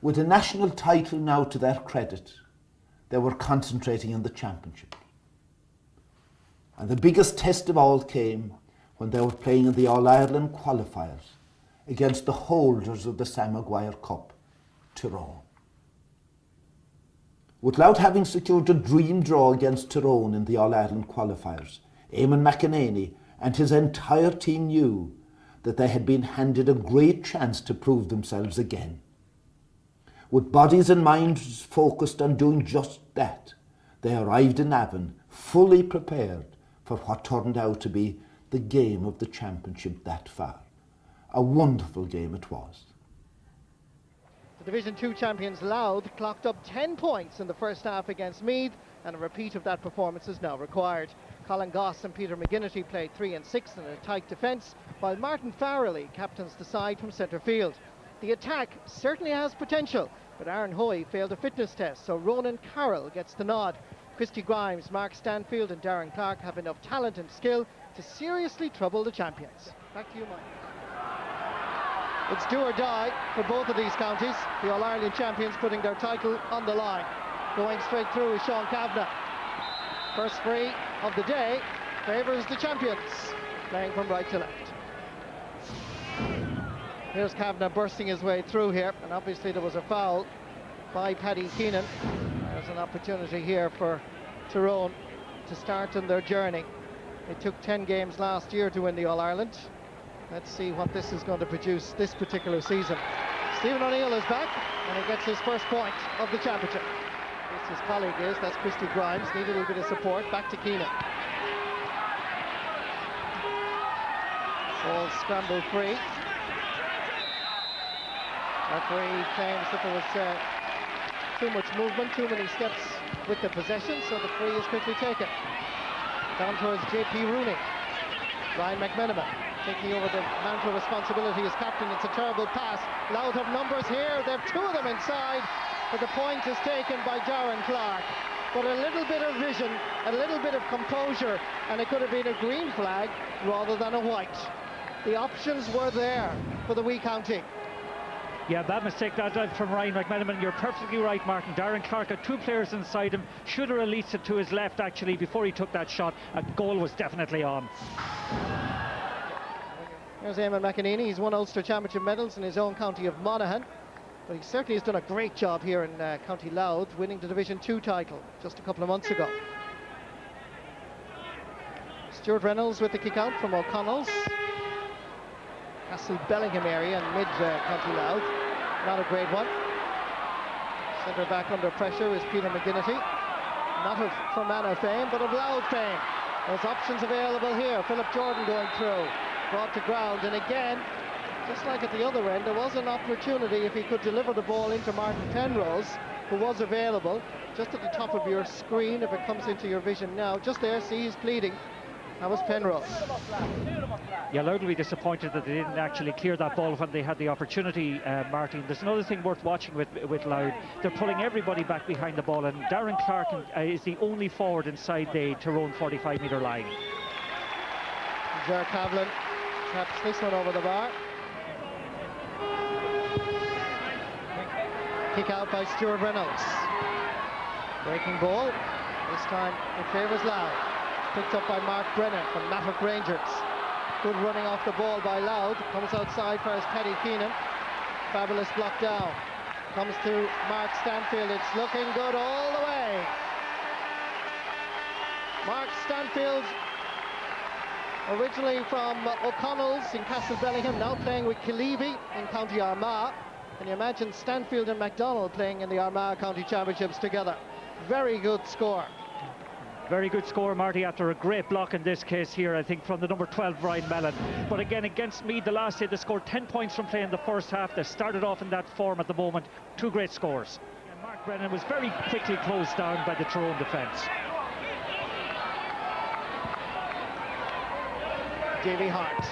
With a national title now to their credit, they were concentrating on the championship. And the biggest test of all came when they were playing in the All-Ireland qualifiers against the holders of the Sam Maguire Cup, Tyrone. With Louth having secured a dream draw against Tyrone in the All-Ireland qualifiers, Eamon McEnany and his entire team knew that they had been handed a great chance to prove themselves again. With bodies and minds focused on doing just that, they arrived in Avon fully prepared for what turned out to be the game of the championship that far. A wonderful game it was. The Division 2 champions Louth clocked up 10 points in the first half against Meath, and a repeat of that performance is now required. Colin Goss and Peter McGinnity played 3 and 6 in a tight defence, while Martin Farrelly captains the side from centre field. The attack certainly has potential, but Aaron Hoy failed a fitness test, so Ronan Carroll gets the nod. Christy Grimes, Mark Stanfield and Darren Clark have enough talent and skill to seriously trouble the champions. Back to you, Mike. It's do or die for both of these counties. The All-Ireland champions putting their title on the line. Going straight through is Sean Kavanagh. First free of the day favours the champions, playing from right to left. Here's Kavanagh bursting his way through here, and obviously there was a foul by Paddy Keenan. There's an opportunity here for Tyrone to start on their journey. It took 10 games last year to win the All-Ireland. Let's see what this is going to produce this particular season. Stephen O'Neill is back, and he gets his first point of the championship. His colleague is, that's Christy Grimes, needed a little bit of support. Back to Keenan. Ball scrambled free. Referee claims that there was too much movement, too many steps with the possession, so the free is quickly taken. Down towards JP Rooney. Ryan McMenamin taking over the mantle of responsibility as captain. It's a terrible pass. Louth have numbers here. They have 2 of them inside, but the point is taken by Darren Clark. But a little bit of vision, a little bit of composure, and it could have been a green flag rather than a white. The options were there for the wee county. Yeah, bad mistake that from Ryan McMenamin. You're perfectly right, Martin. Darren Clark had 2 players inside him. Should have released it to his left, actually, before he took that shot. A goal was definitely on. There's Eamon McEnany. He's won Ulster Championship medals in his own county of Monaghan. But he certainly has done a great job here in County Louth, winning the Division 2 title just a couple of months ago. Stuart Reynolds with the kick out from O'Connell's. Castle Bellingham area in mid-County Louth. Not a great one. Centre back under pressure is Peter McGinnity. Not of Fermanagh fame, but of Louth fame. There's options available here. Philip Jordan going through. Brought to ground, and again, just like at the other end, there was an opportunity if he could deliver the ball into Martin Penrose, who was available. Just at the top of your screen, if it comes into your vision now. Just there, see, he's pleading. That was Penrose. Yeah, Louth will be disappointed that they didn't actually clear that ball when they had the opportunity, Martin. There's another thing worth watching with Louth. They're pulling everybody back behind the ball, and Darren Clark is the only forward inside the Tyrone 45-metre line. Ger Cavlin taps this one over the bar. Kick out by Stuart Reynolds. Breaking ball. This time it favours Louth. Picked up by Mark Brennan from Mattock Rangers. Good running off the ball by Louth. Comes outside for his Paddy Keenan. Fabulous block down. Comes to Mark Stanfield. It's looking good all the way. Mark Stanfield, originally from O'Connell's in Castle Bellingham, now playing with Killeavy in County Armagh. Can you imagine Stanfield and MacDonald playing in the Armagh County Championships together? Very good score. Very good score, Marty, after a great block in this case here, I think, from the number 12, Ryan Mellon. But again, against Meath, the last day, they scored 10 points from play in the first half. They started off in that form at the moment. 2 great scores. And Mark Brennan was very quickly closed down by the Tyrone defence. Davy Hart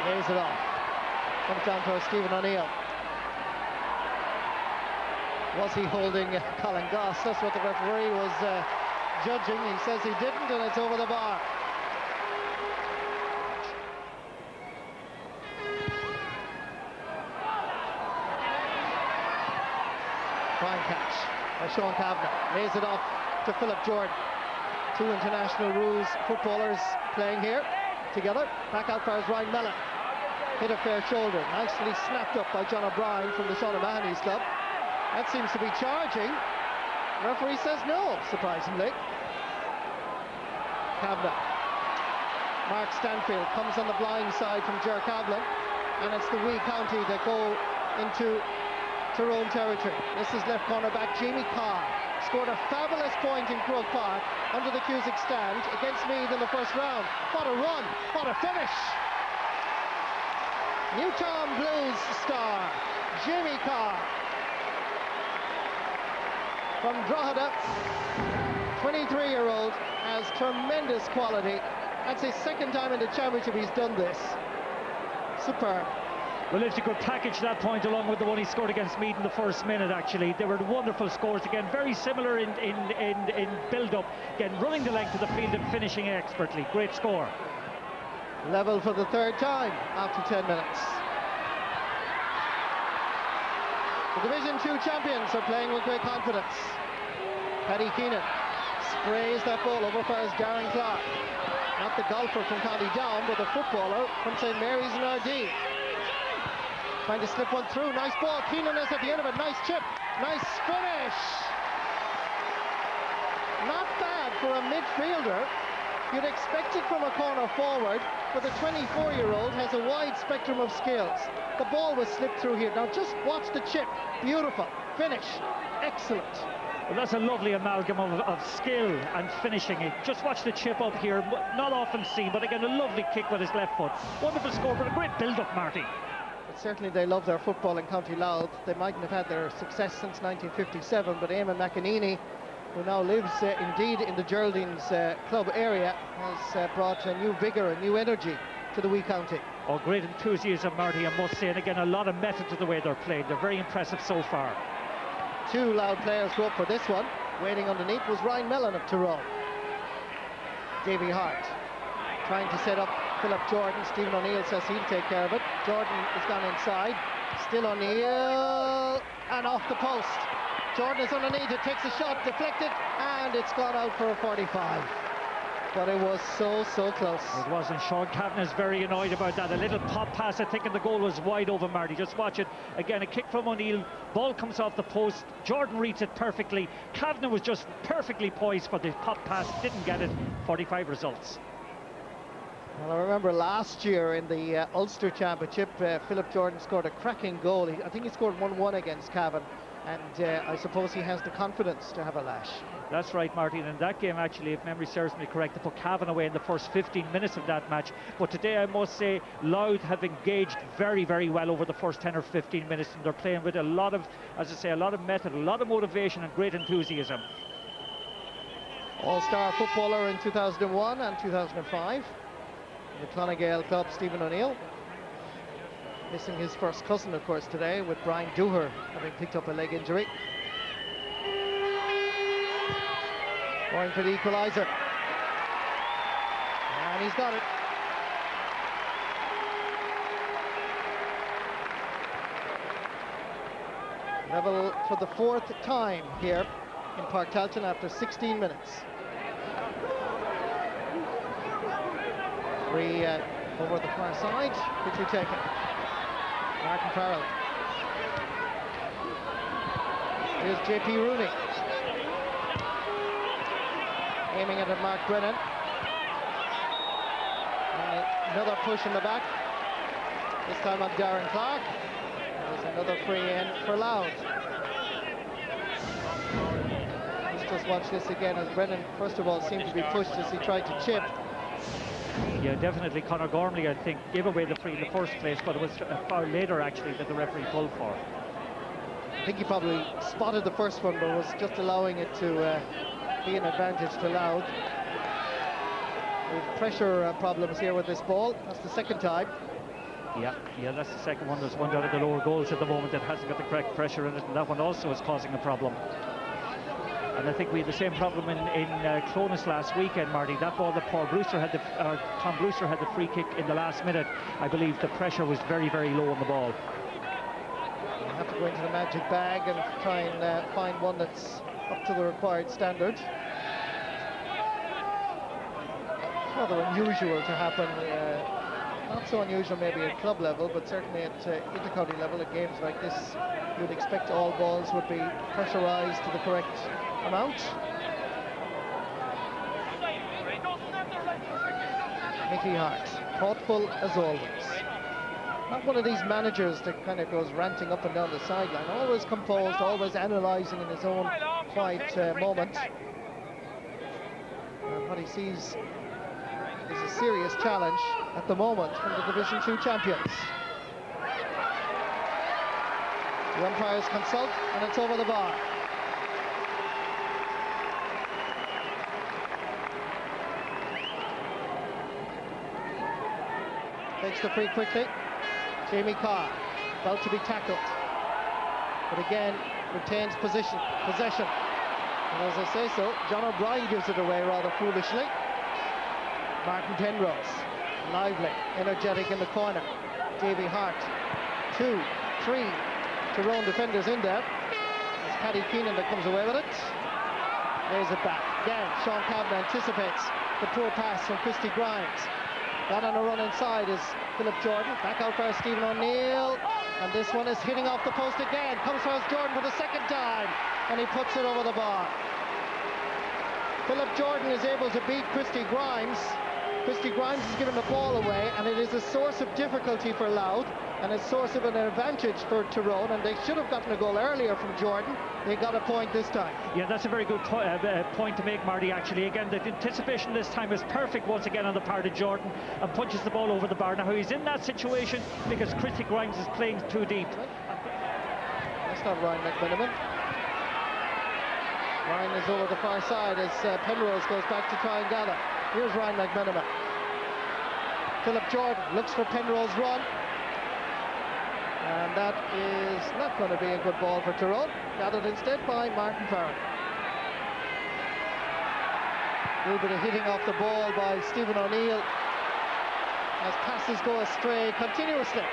lays it off. Comes down to Stephen O'Neill. Was he holding Colin Goss? That's what the referee was judging. He says he didn't, and it's over the bar. Fine catch by Sean Kavanagh. Lays it off to Philip Jordan. Two international rules footballers playing here together. Back out fires Ryan Mellon. Hit a fair shoulder. Nicely snapped up by John O'Brien from the Sean O'Mahony's club. That seems to be charging. Referee says no, surprisingly. Kavanagh. Mark Stanfield comes on the blind side from Ger Cavlin, and it's the wee county that go into Tyrone territory. This is left corner back Jamie Carr. Scored a fabulous point in Croke Park under the Cusick stand against Meath in the first round. What a run, what a finish! Newtown Blues star Jamie Carr from Drogheda, 23-year-old, has tremendous quality. That's his second time in the championship he's done this. Superb. Well, if you could package that point along with the one he scored against Meath in the first minute, actually, they were wonderful scores again, very similar in build-up, again running the length of the field and finishing expertly. Great score. Level for the third time after 10 minutes. The Division 2 champions are playing with great confidence. Paddy Keenan sprays that ball over fires Darren Clark. Not the golfer from County Down, but the footballer from St. Mary's in RD. Trying to slip one through. Nice ball. Keenan is at the end of it. Nice chip. Nice finish. Not bad for a midfielder. You'd expect it from a corner forward, but the 24-year-old has a wide spectrum of skills. The ball was slipped through here. Now just watch the chip. Beautiful. Finish. Excellent. Well, that's a lovely amalgam of skill and finishing it. Just watch the chip up here. Not often seen, but again, a lovely kick with his left foot. Wonderful score, but a great build-up, Marty. But certainly they love their football in County Louth. They mightn't have had their success since 1957, but Eamon McEnany, who now lives indeed in the Geraldines club area, has brought a new vigour, a new energy to the wee county. Oh, great enthusiasm, Marty, I must say, and again, a lot of method to the way they're played. They're very impressive so far. Two Louth players go up for this one. Waiting underneath was Ryan Mellon of Tyrone. Davy Hart trying to set up Philip Jordan. Stephen O'Neill says he'll take care of it. Jordan has gone inside. Still O'Neill, and off the post. Jordan is underneath, it takes a shot, deflected, and it's gone out for a 45. But it was so close. It wasn't. Sean Kavanagh's very annoyed about that. A little pop pass, I think, and the goal was wide over, Marty. Just watch it. Again, a kick from O'Neill. Ball comes off the post. Jordan reads it perfectly. Kavanagh was just perfectly poised for the pop pass. Didn't get it. 45 results. Well, I remember last year in the Ulster Championship, Philip Jordan scored a cracking goal. I think he scored 1-1 against Cavan. And I suppose he has the confidence to have a lash. That's right, Martin. In that game, actually, if memory serves me correct, they put Cavan away in the first 15 minutes of that match. But today, I must say, Louth have engaged very, very well over the first 10 or 15 minutes. And they're playing with a lot of, as I say, a lot of method, a lot of motivation and great enthusiasm. All-star footballer in 2001 and 2005. The Clonagale club, Stephen O'Neill. Missing his first cousin, of course, today, with Brian Dooher having picked up a leg injury. Going for the equaliser. And he's got it. Level for the fourth time here in Park Talton after 16 minutes. Free over the far side, which we take it. Martin Farrell. Here's JP Rooney. Aiming at Mark Brennan. Another push in the back. This time on Darren Clark. There's another free in for Louth. Let's just watch this again as Brennan, first of all, seemed to be pushed as he tried to chip. Yeah, definitely Conor Gormley, I think, gave away the free in the first place, but it was a foul later, actually, that the referee pulled for. I think he probably spotted the first one, but was just allowing it to be an advantage to Louth. We've pressure problems here with this ball. That's the second time. Yeah, that's the second one. There's one down at the lower goals at the moment that hasn't got the correct pressure in it, and that one also is causing a problem. And I think we had the same problem in Clonus last weekend, Marty. That ball that Tom Brewster had the free kick in the last minute. I believe the pressure was very, very low on the ball. They have to go into the magic bag and try and find one that's up to the required standard. It's rather unusual to happen, not so unusual maybe at club level, but certainly at intercounty level at games like this. You'd expect all balls would be pressurised to the correct amount. Mickey Hart, thoughtful as always. Not one of these managers that kind of goes ranting up and down the sideline. Always composed, always analysing in his own quiet moment. And what he sees is a serious challenge at the moment from the Division 2 champions. The umpires consult, and it's over the bar. Takes the free quickly. Jamie Carr, about to be tackled. But again, retains possession. And as I say so, John O'Brien gives it away rather foolishly. Martin Penrose, lively, energetic in the corner. Davy Hart, 2, 3 Tyrone defenders in there. It's Paddy Keenan that comes away with it. Lays it back. Again, Sean Cavan anticipates the poor pass from Christy Grimes. Got on a run inside is Philip Jordan. Back out for Stephen O'Neill. And this one is hitting off the post again. Comes for Jordan for the second time. And he puts it over the bar. Philip Jordan is able to beat Christy Grimes. Christy Grimes is giving the ball away, and it is a source of difficulty for Louth and a source of an advantage for Tyrone, and they should have gotten a goal earlier from Jordan. They got a point this time. Yeah, that's a very good point to make, Marty, actually. Again, the anticipation this time is perfect once again on the part of Jordan, and punches the ball over the bar. Now, he's in that situation because Christy Grimes is playing too deep. That's not Ryan McMiniman. Ryan is over the far side as Penrose goes back to try and gather. Here's Ryan McMiniman. Philip Jordan looks for Penrose run. And that is not going to be a good ball for Tyrone. Gathered instead by Martin Farron. A little bit of hitting off the ball by Stephen O'Neill as passes go astray continuously.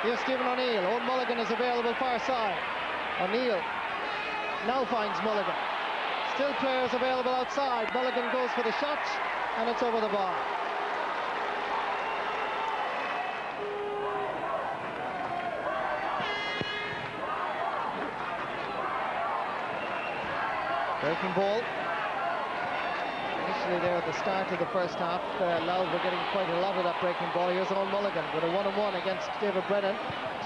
Here's Stephen O'Neill. Owen Mulligan is available far side. O'Neill now finds Mulligan. Still players available outside. Mulligan goes for the shot, and it's over the bar. Breaking ball. Initially there at the start of the first half, Louth were getting quite a lot of that breaking ball. Here's Owen Mulligan with a 1-on-1 against David Brennan.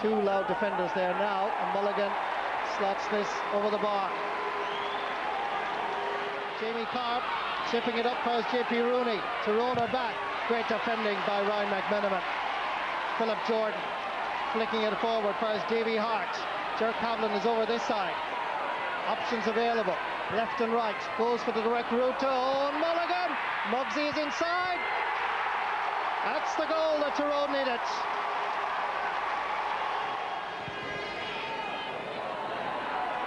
2 Louth defenders there now, and Mulligan slots this over the bar. Jamie Carr chipping it up for JP Rooney. Tyrone are back. Great defending by Ryan McMiniman. Philip Jordan flicking it forward for Davy Hart. Jerk Pavlin is over this side. Options available. Left and right. Goes for the direct route to Owen Mulligan. Muggsy is inside. That's the goal that Tyrone needed.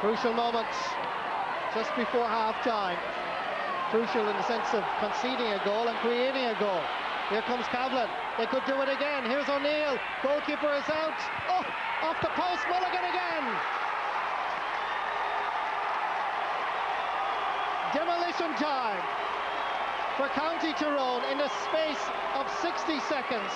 Crucial moment just before half-time. Crucial in the sense of conceding a goal and creating a goal. Here comes Cavlin. They could do it again. Here's O'Neill. Goalkeeper is out. Oh, off the post. Mulligan again. Demolition time for County Tyrone in the space of 60 seconds.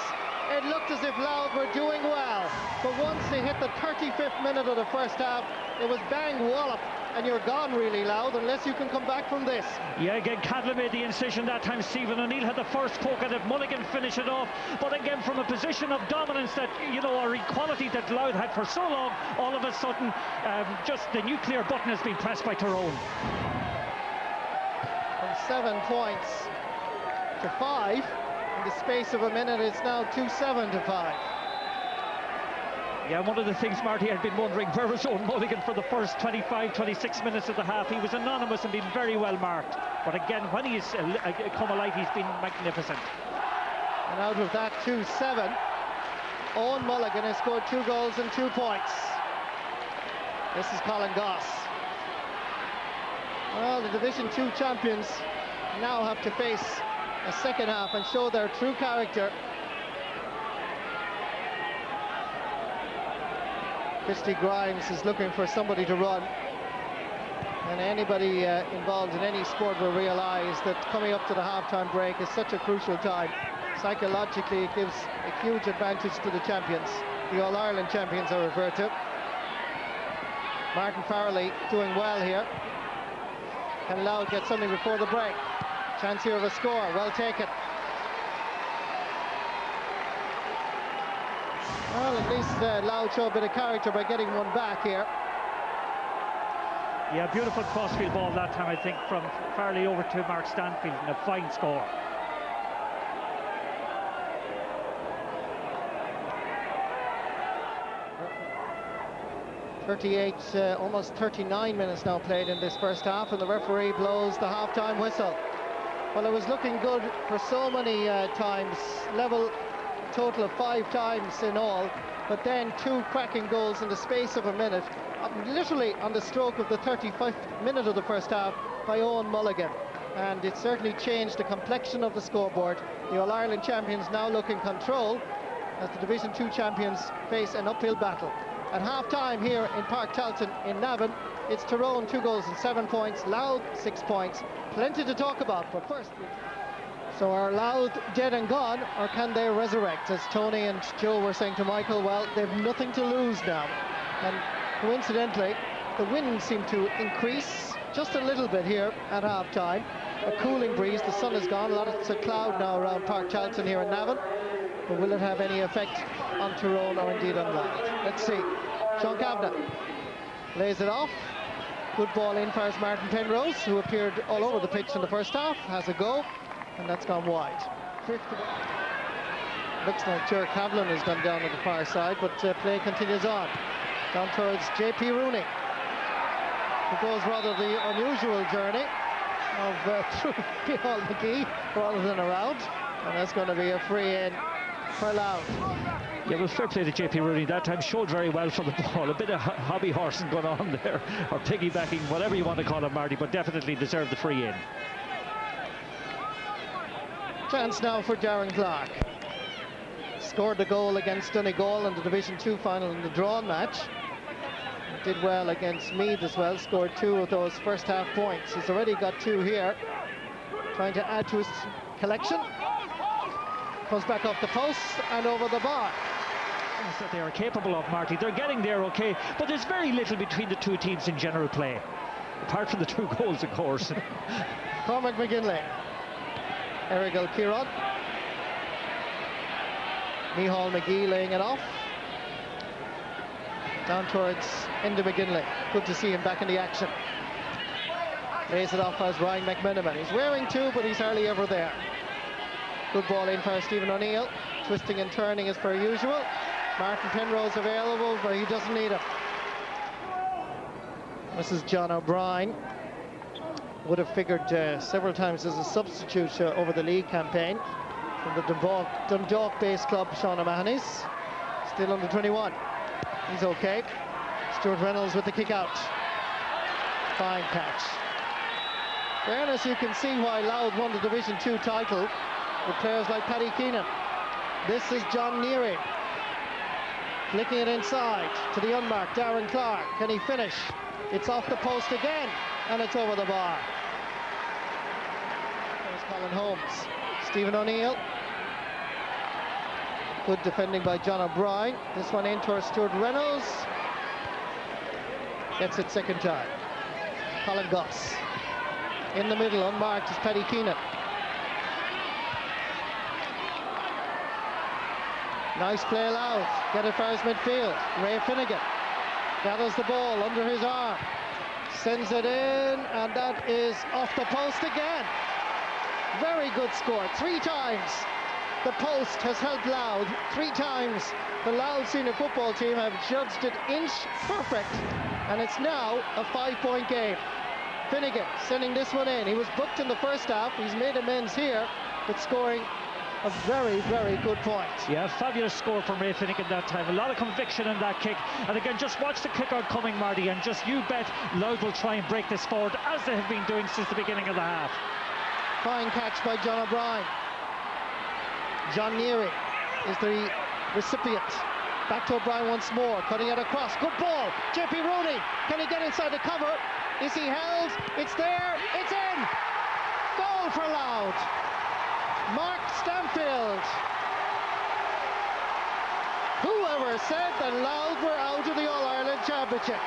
It looked as if Louth were doing well, but once they hit the 35th minute of the first half, it was bang wallop, and you're gone really, Louth, unless you can come back from this. Yeah, again, Cadlin made the incision that time. Stephen O'Neill had the first poke at it. Mulligan finished it off, but again, from a position of dominance that, you know, or equality that Louth had for so long, all of a sudden, just the nuclear button has been pressed by Tyrone. From 7 points to 5. In the space of a minute, it's now 2-7 to 5. Yeah, one of the things, Marty, I'd been wondering, where was Owen Mulligan for the first 25, 26 minutes of the half? He was anonymous and been very well marked. But again, when he's come alive, he's been magnificent. And out of that 2-7, Owen Mulligan has scored 2 goals and 2 points. This is Colin Goss. Well, the Division 2 champions now have to face a second half and show their true character. Christy Grimes is looking for somebody to run. And anybody involved in any sport will realise that coming up to the half-time break is such a crucial time. Psychologically, it gives a huge advantage to the champions. The All-Ireland champions are referred to. Martin Farrelly doing well here. Can Louth get something before the break? Chance here of a score, well taken. Well, at least Louth show a bit of character by getting one back here. Yeah, beautiful crossfield ball that time, I think, from Farley over to Mark Stanfield, and a fine score. Almost 39 minutes now played in this first half, and the referee blows the half-time whistle. Well, it was looking good for so many times, level total of 5 times in all, but then 2 cracking goals in the space of a minute, literally on the stroke of the 35th minute of the first half by Owen Mulligan. And it certainly changed the complexion of the scoreboard. The All-Ireland champions now look in control as the Division 2 champions face an uphill battle. At half-time here in Park Talton in Navan, it's Tyrone 2 goals and 7 points, Louth 6 points. Plenty to talk about, but first... So are Louth dead and gone, or can they resurrect? As Tony and Joe were saying to Michael, well, they've nothing to lose now. And coincidentally, the wind seemed to increase just a little bit here at half-time. A cooling breeze, the sun is gone, a lot of cloud now around Park Talton here in Navan. But will it have any effect on Tyrone or indeed on Louth? Let's see. Sean Kavanagh lays it off. Good ball in for Martin Penrose, who appeared all over the pitch in the first half, has a go, and that's gone wide. Looks like Ger Cavlin has gone down on the far side, but play continues on. Down towards JP Rooney, who goes rather the unusual journey of through Micheál McGee rather than around, and that's going to be a free in for Louth. Yeah, well, fair play to JP Rooney. That time showed very well for the ball. A bit of hobby horsing going on there, or piggybacking, whatever you want to call it, Marty, but definitely deserved the free in. Chance now for Darren Clark. Scored the goal against Donegal in the Division 2 final in the drawn match. Did well against Meath as well, scored 2 of those first half points. He's already got 2 here. Trying to add to his collection. Comes back off the post and over the bar. That's what they are capable of, Marty. They're getting there, okay, but there's very little between the 2 teams in general play, apart from the 2 goals, of course. Cormac McGinley. Erigel Kieran. Micheál McGee laying it off. Down towards Enda McGinley. Good to see him back in the action. Lays it off as Ryan McMenamin. He's wearing 2, but he's hardly ever there. Good ball in for Stephen O'Neill. Twisting and turning as per usual. Martin Penrose available, but he doesn't need him. This is John O'Brien. Would have figured several times as a substitute over the league campaign. From the Dundalk-based club, Sean O'Mahony's. Still under 21. He's okay. Stuart Reynolds with the kick out. Fine catch. Fairness, you can see why Louth won the Division 2 title with players like Paddy Keenan. This is John Neary. Flicking it inside to the unmarked Darren Clark. Can he finish? It's off the post again, and it's over the bar. There's Colin Holmes. Stephen O'Neill. Good defending by John O'Brien. This one in towards Stuart Reynolds. Gets it second time. Colin Goss. In the middle, unmarked, is Paddy Keenan. Nice play, Louth. Get it far as midfield. Ray Finnegan gathers the ball under his arm. Sends it in, and that is off the post again. Very good score. 3 times the post has helped Louth. 3 times the Louth senior football team have judged it inch perfect. And it's now a 5-point game. Finnegan sending this one in. He was booked in the first half. He's made amends here with scoring a very, very good point. Yeah, fabulous score from Ray Finnegan that time. A lot of conviction in that kick. And again, just watch the kick out coming, Marty, and just you bet Louth will try and break this forward, as they have been doing since the beginning of the half. Fine catch by John O'Brien. John Neary is the recipient Back to O'Brien once more, cutting it across. Good ball. JP Rooney, can he get inside the cover? Is he held? It's there. It's in. Goal for Louth. Mark Stanfield. Whoever said that Louth were out of the All-Ireland Championship?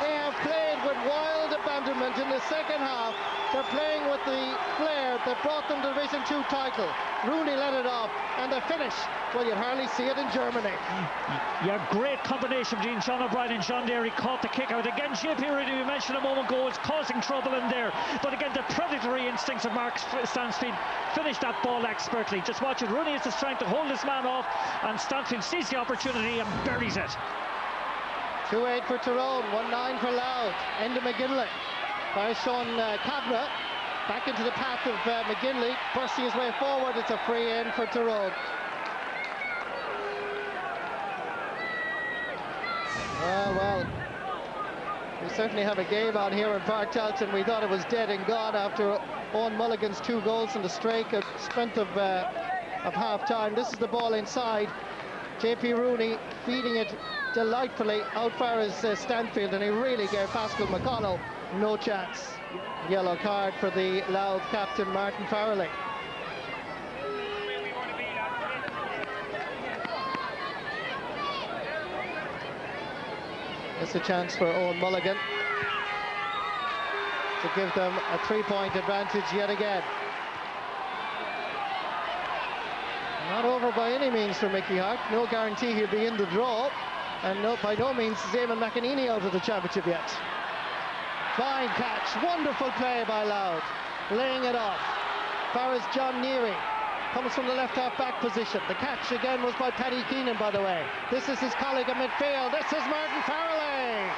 They have played with wild abandonment in the second half. They're playing with the flair that brought them the Division 2 title. Rooney let it off, and the finish, well, you'd hardly see it in Germany. Yeah, great combination between Sean O'Brien and John Derry. Caught the kick out. Again, JP Rooney, we mentioned a moment ago, is causing trouble in there. But again, the predatory instincts of Mark Stanfield finished that ball expertly. Just watch it. Rooney has the strength to hold this man off, and Stanfield sees the opportunity and buries it. 2-8 for Tyrone, 1-9 for Louth. Enda McGinley by Sean Kavanagh. Back into the path of McGinley, bursting his way forward. It's a free in for Tyrone. Well, we certainly have a game on here in Park Talton. We thought it was dead and gone after Owen Mulligan's 2 goals in the straight at strength of half-time. This is the ball inside. JP Rooney feeding it delightfully out far as Stanfield, and he really gave Pascal McConnell no chance. Yellow card for the Louth captain, Martin Farrelly. It's a chance for Owen Mulligan to give them a 3-point advantage yet again. Not over by any means for Mickey Hart. No guarantee he'll be in the draw. And no, by no means is Eamon McEnany out of the championship yet. Fine catch. Wonderful play by Louth. Laying it off. Far as John Neary. Comes from the left half-back position. The catch again was by Paddy Keenan, by the way. This is his colleague at midfield. This is Martin Farrelly.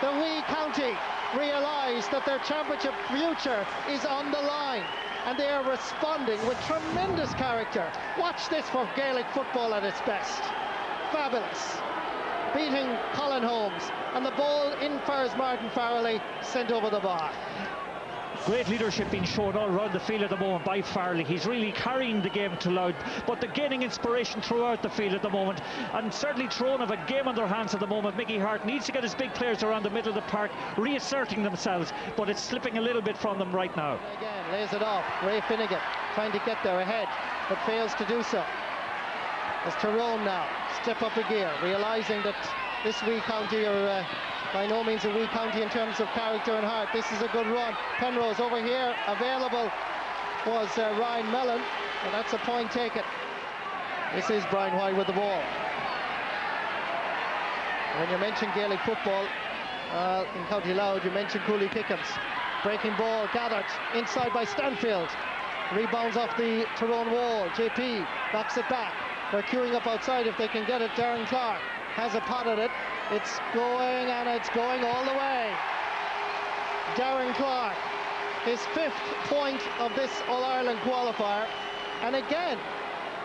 The wee county realise that their championship future is on the line, and they are responding with tremendous character. Watch this for Gaelic football at its best. Fabulous. Beating Colin Holmes, and the ball in fires Martin Farrelly, sent over the bar. Great leadership being shown all around the field at the moment by Farrelly. He's really carrying the game to Louth, but they're gaining inspiration throughout the field at the moment. And certainly Tyrone have a game on their hands at the moment. Mickey Hart needs to get his big players around the middle of the park, reasserting themselves, but it's slipping a little bit from them right now. Again, lays it off. Ray Finnegan trying to get there ahead, but fails to do so. As Tyrone now step up a gear, realising that this wee county are by no means a wee county in terms of character and heart. This is a good run. Penrose over here, available was Ryan Mellon, and that's a point taken. This is Brian White with the ball. When you mention Gaelic football in County Louth, you mention Cooley Pickens. Breaking ball gathered inside by Stanfield. Rebounds off the Tyrone wall. JP knocks it back. They're queuing up outside if they can get it. Darren Clark has a pot at it. It's going, and it's going all the way. Darren Clark, his 5th point of this All-Ireland qualifier. And again,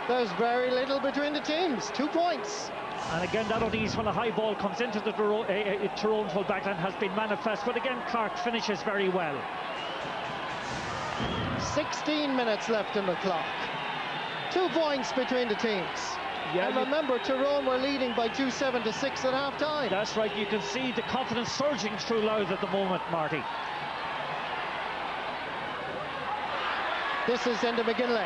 there's very little between the teams. 2 points. And again, that unease when a high ball comes into the Tyrone full backline has been manifest. But again, Clark finishes very well. 16 minutes left in the clock. 2 points between the teams. Yeah, and remember, Tyrone were leading by 2-7 to 6 at half-time. That's right. You can see the confidence surging through Louth at the moment, Marty. This is Enda McGinley.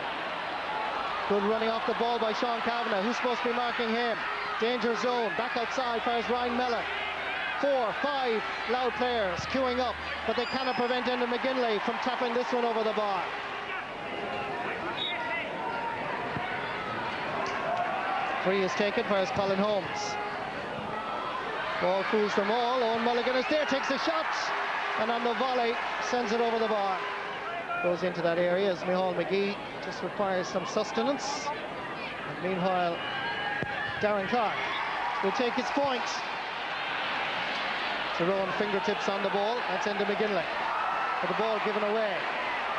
Good running off the ball by Sean Kavanagh. Who's supposed to be marking him? Danger zone. Back outside fires Ryan Mellon. 4, 5 Louth players queuing up, but they cannot prevent Enda McGinley from tapping this one over the bar. Free is taken for Colin Holmes. Ball fools them all. Owen Mulligan is there, takes a shot, and on the volley sends it over the bar. Goes into that area as Micheál McGee just requires some sustenance. And meanwhile, Darren Clark will take his point. Tyrone fingertips on the ball. That's Enda McGinley. With the ball given away.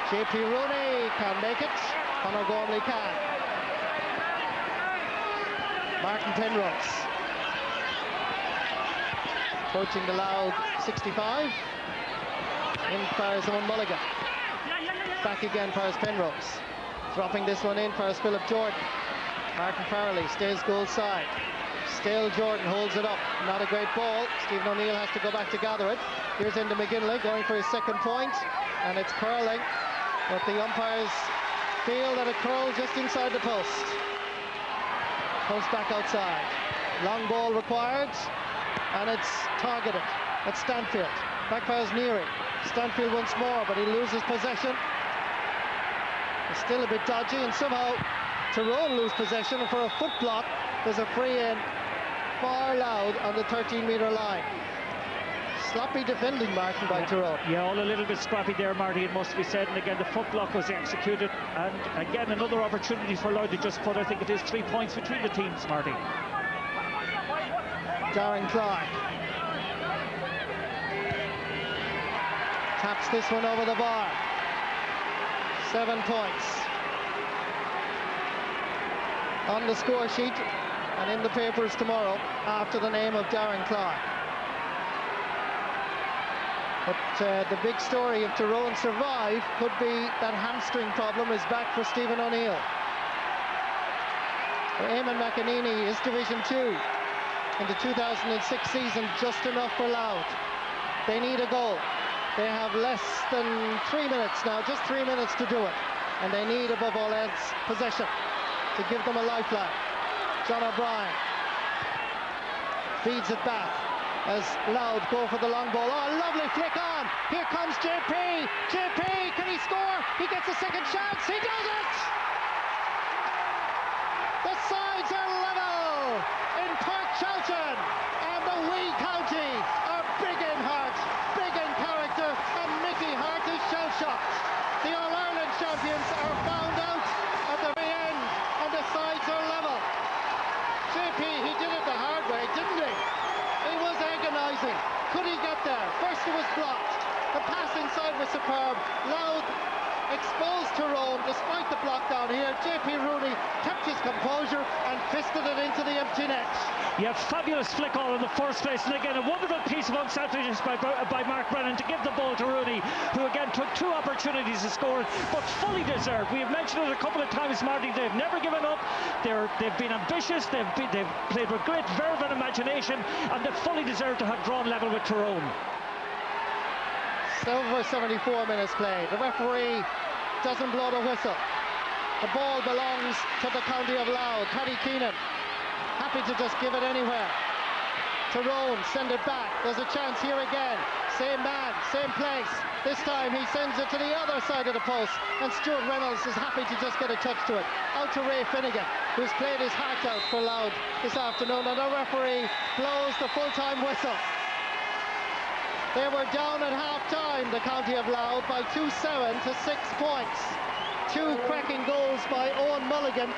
JP Rooney can make it. Conor Gormley can. Martin Penrose approaching the Louth 65. In fires Owen Mulligan. Back again fires Penrose. Dropping this one in for Philip Jordan. Martin Farrelly stays goal side. Still Jordan holds it up. Not a great ball. Stephen O'Neill has to go back to gather it. Here's into McGinley going for his second point, and it's curling. But the umpires feel that it curled just inside the post. Post back outside. Long ball required, and it's targeted at Stanfield. Backfires Neary. Stanfield once more, but he loses possession. It's still a bit dodgy, and somehow Tyrone lose possession, and for a foot block, there's a free in far Louth on the 13-metre line. Sloppy defending, Martin, by Tyrone. Yeah, all a little bit scrappy there, Marty, it must be said. And again, the foot block was executed. And again, another opportunity for Louth to just put, I think it is 3 points between the teams, Marty. Darren Clark taps this one over the bar. 7 points on the score sheet and in the papers tomorrow after the name of Darren Clark. But the big story, if Tyrone survive, could be that hamstring problem is back for Stephen O'Neill. For Eamon McEnany is Division 2 in the 2006 season, just enough for Louth. They need a goal. They have less than 3 minutes now, just 3 minutes to do it. And they need, above all else, possession to give them a lifeline. John O'Brien feeds it back as Louth go for the long ball. Oh, lovely flick on. Here comes JP. JP, can he score? He gets a second chance. He does it! The sides are level in Park Charlton, and the wee county are big in heart, big in character, and Mickey Hart is shell-shocked. The All-Ireland champions are found out at the very end, and the sides are level. JP, he did it the hard way, didn't he? He was agonising. Could he get there? First it was blocked. The pass inside was superb. Louth exposed Tyrone despite the block down here. JP Rooney kept his composure and fisted it into the empty net. Yeah, fabulous flick all in the first place, and again a wonderful piece of unselfishness by Mark Brennan to give the ball to Rooney, who again took 2 opportunities to score, but fully deserved. We have mentioned it a couple of times, Marty. They've never given up. They've been ambitious. They've played with great verve and imagination, and they fully deserve to have drawn level with Tyrone. Over 74 minutes played. The referee doesn't blow the whistle. The ball belongs to the county of Louth. Paddy Keenan happy to just give it anywhere. Tyrone send it back. There's a chance here again. Same man, same place. This time he sends it to the other side of the post, and Stuart Reynolds is happy to just get a touch to it. Out to Ray Finnegan, who's played his heart out for Louth this afternoon, and the referee blows the full-time whistle. They were down at half-time, the county of Louth, by 2-7 to 6 points. 2 cracking goals by Owen Mulligan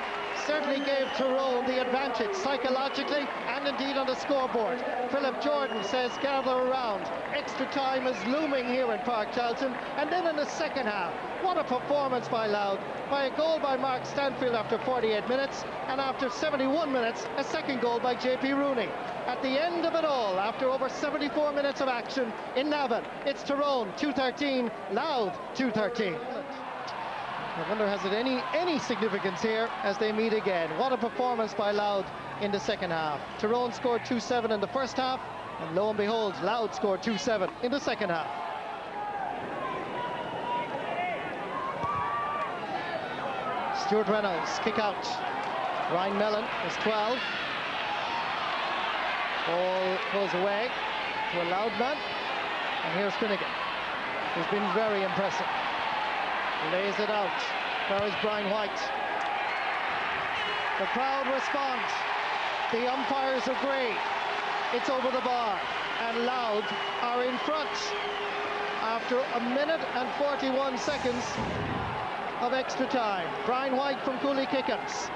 certainly gave Tyrone the advantage psychologically and indeed on the scoreboard. Philip Jordan says gather around. Extra time is looming here in Park Charlton. And then in the second half, what a performance by Louth, by a goal by Mark Stanfield after 48 minutes, and after 71 minutes, a second goal by JP Rooney. At the end of it all, after over 74 minutes of action in Navan, it's Tyrone 2-13, Louth 2-13. I wonder, has it any significance here as they meet again? What a performance by Louth in the second half. Tyrone scored 2-7 in the first half, and lo and behold, Louth scored 2-7 in the second half. Stuart Reynolds, kick out. Ryan Mellon is 12. Ball goes away to a Louth man, and here's Finnegan, who's been very impressive. Lays it out. There is Brian White. The crowd responds. The umpires agree. It's over the bar. And Louth are in front after 1 minute and 41 seconds of extra time. Brian White from Cooley Kickens.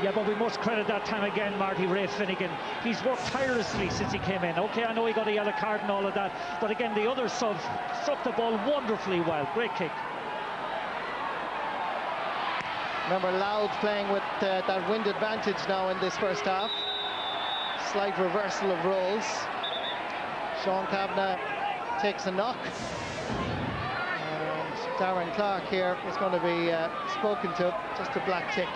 Yeah, but we must credit that time again, Marty, Ray Finnegan. He's worked tirelessly since he came in. Okay, I know he got a yellow card and all of that, but again, the other sub struck the ball wonderfully well. Great kick. Remember, Louth playing with that wind advantage now in this first half. Slight reversal of roles. Sean Kavanagh takes a knock. And Darren Clark here is going to be spoken to, just a black tick.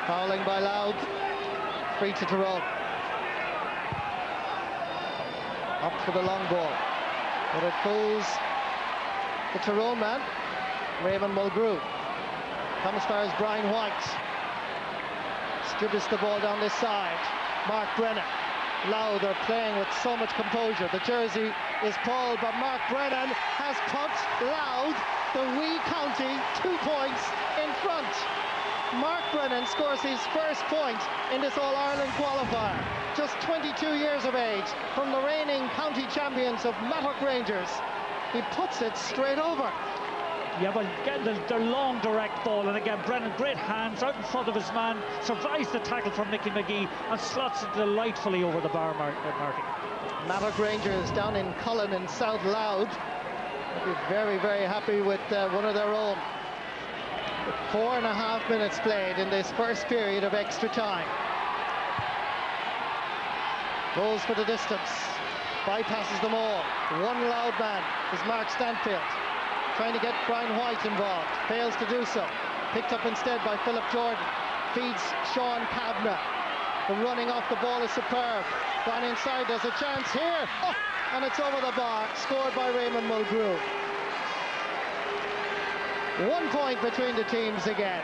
Fouling by Louth, free to Tyrone. Up for the long ball, but it fools the Tyrone man, Raymond Mulgrew. Comes as far as Brian White. Distributes the ball down this side. Mark Brennan. Louth are playing with so much composure. The jersey is pulled, but Mark Brennan has put Louth, the wee county, 2 points in front. Mark Brennan scores his first point in this All-Ireland qualifier. Just 22 years of age, from the reigning county champions of Mattock Rangers. He puts it straight over. Yeah, well, again, the long direct ball, and again, Brennan, great hands, out in front of his man, survives the tackle from Mickey McGee, and slots it delightfully over the bar, Marty. Mattock Rangers down in Cullen in South Louth. They'll be very, very happy with one of their own. 4.5 minutes played in this first period of extra time. Goes for the distance, bypasses them all. One Louth man is Mark Stanfield, trying to get Brian White involved, fails to do so. Picked up instead by Philip Jordan, feeds Sean Kavanagh. The running off the ball is superb. Gone inside, there's a chance here, and it's over the bar, scored by Raymond Mulgrew. 1 point between the teams again.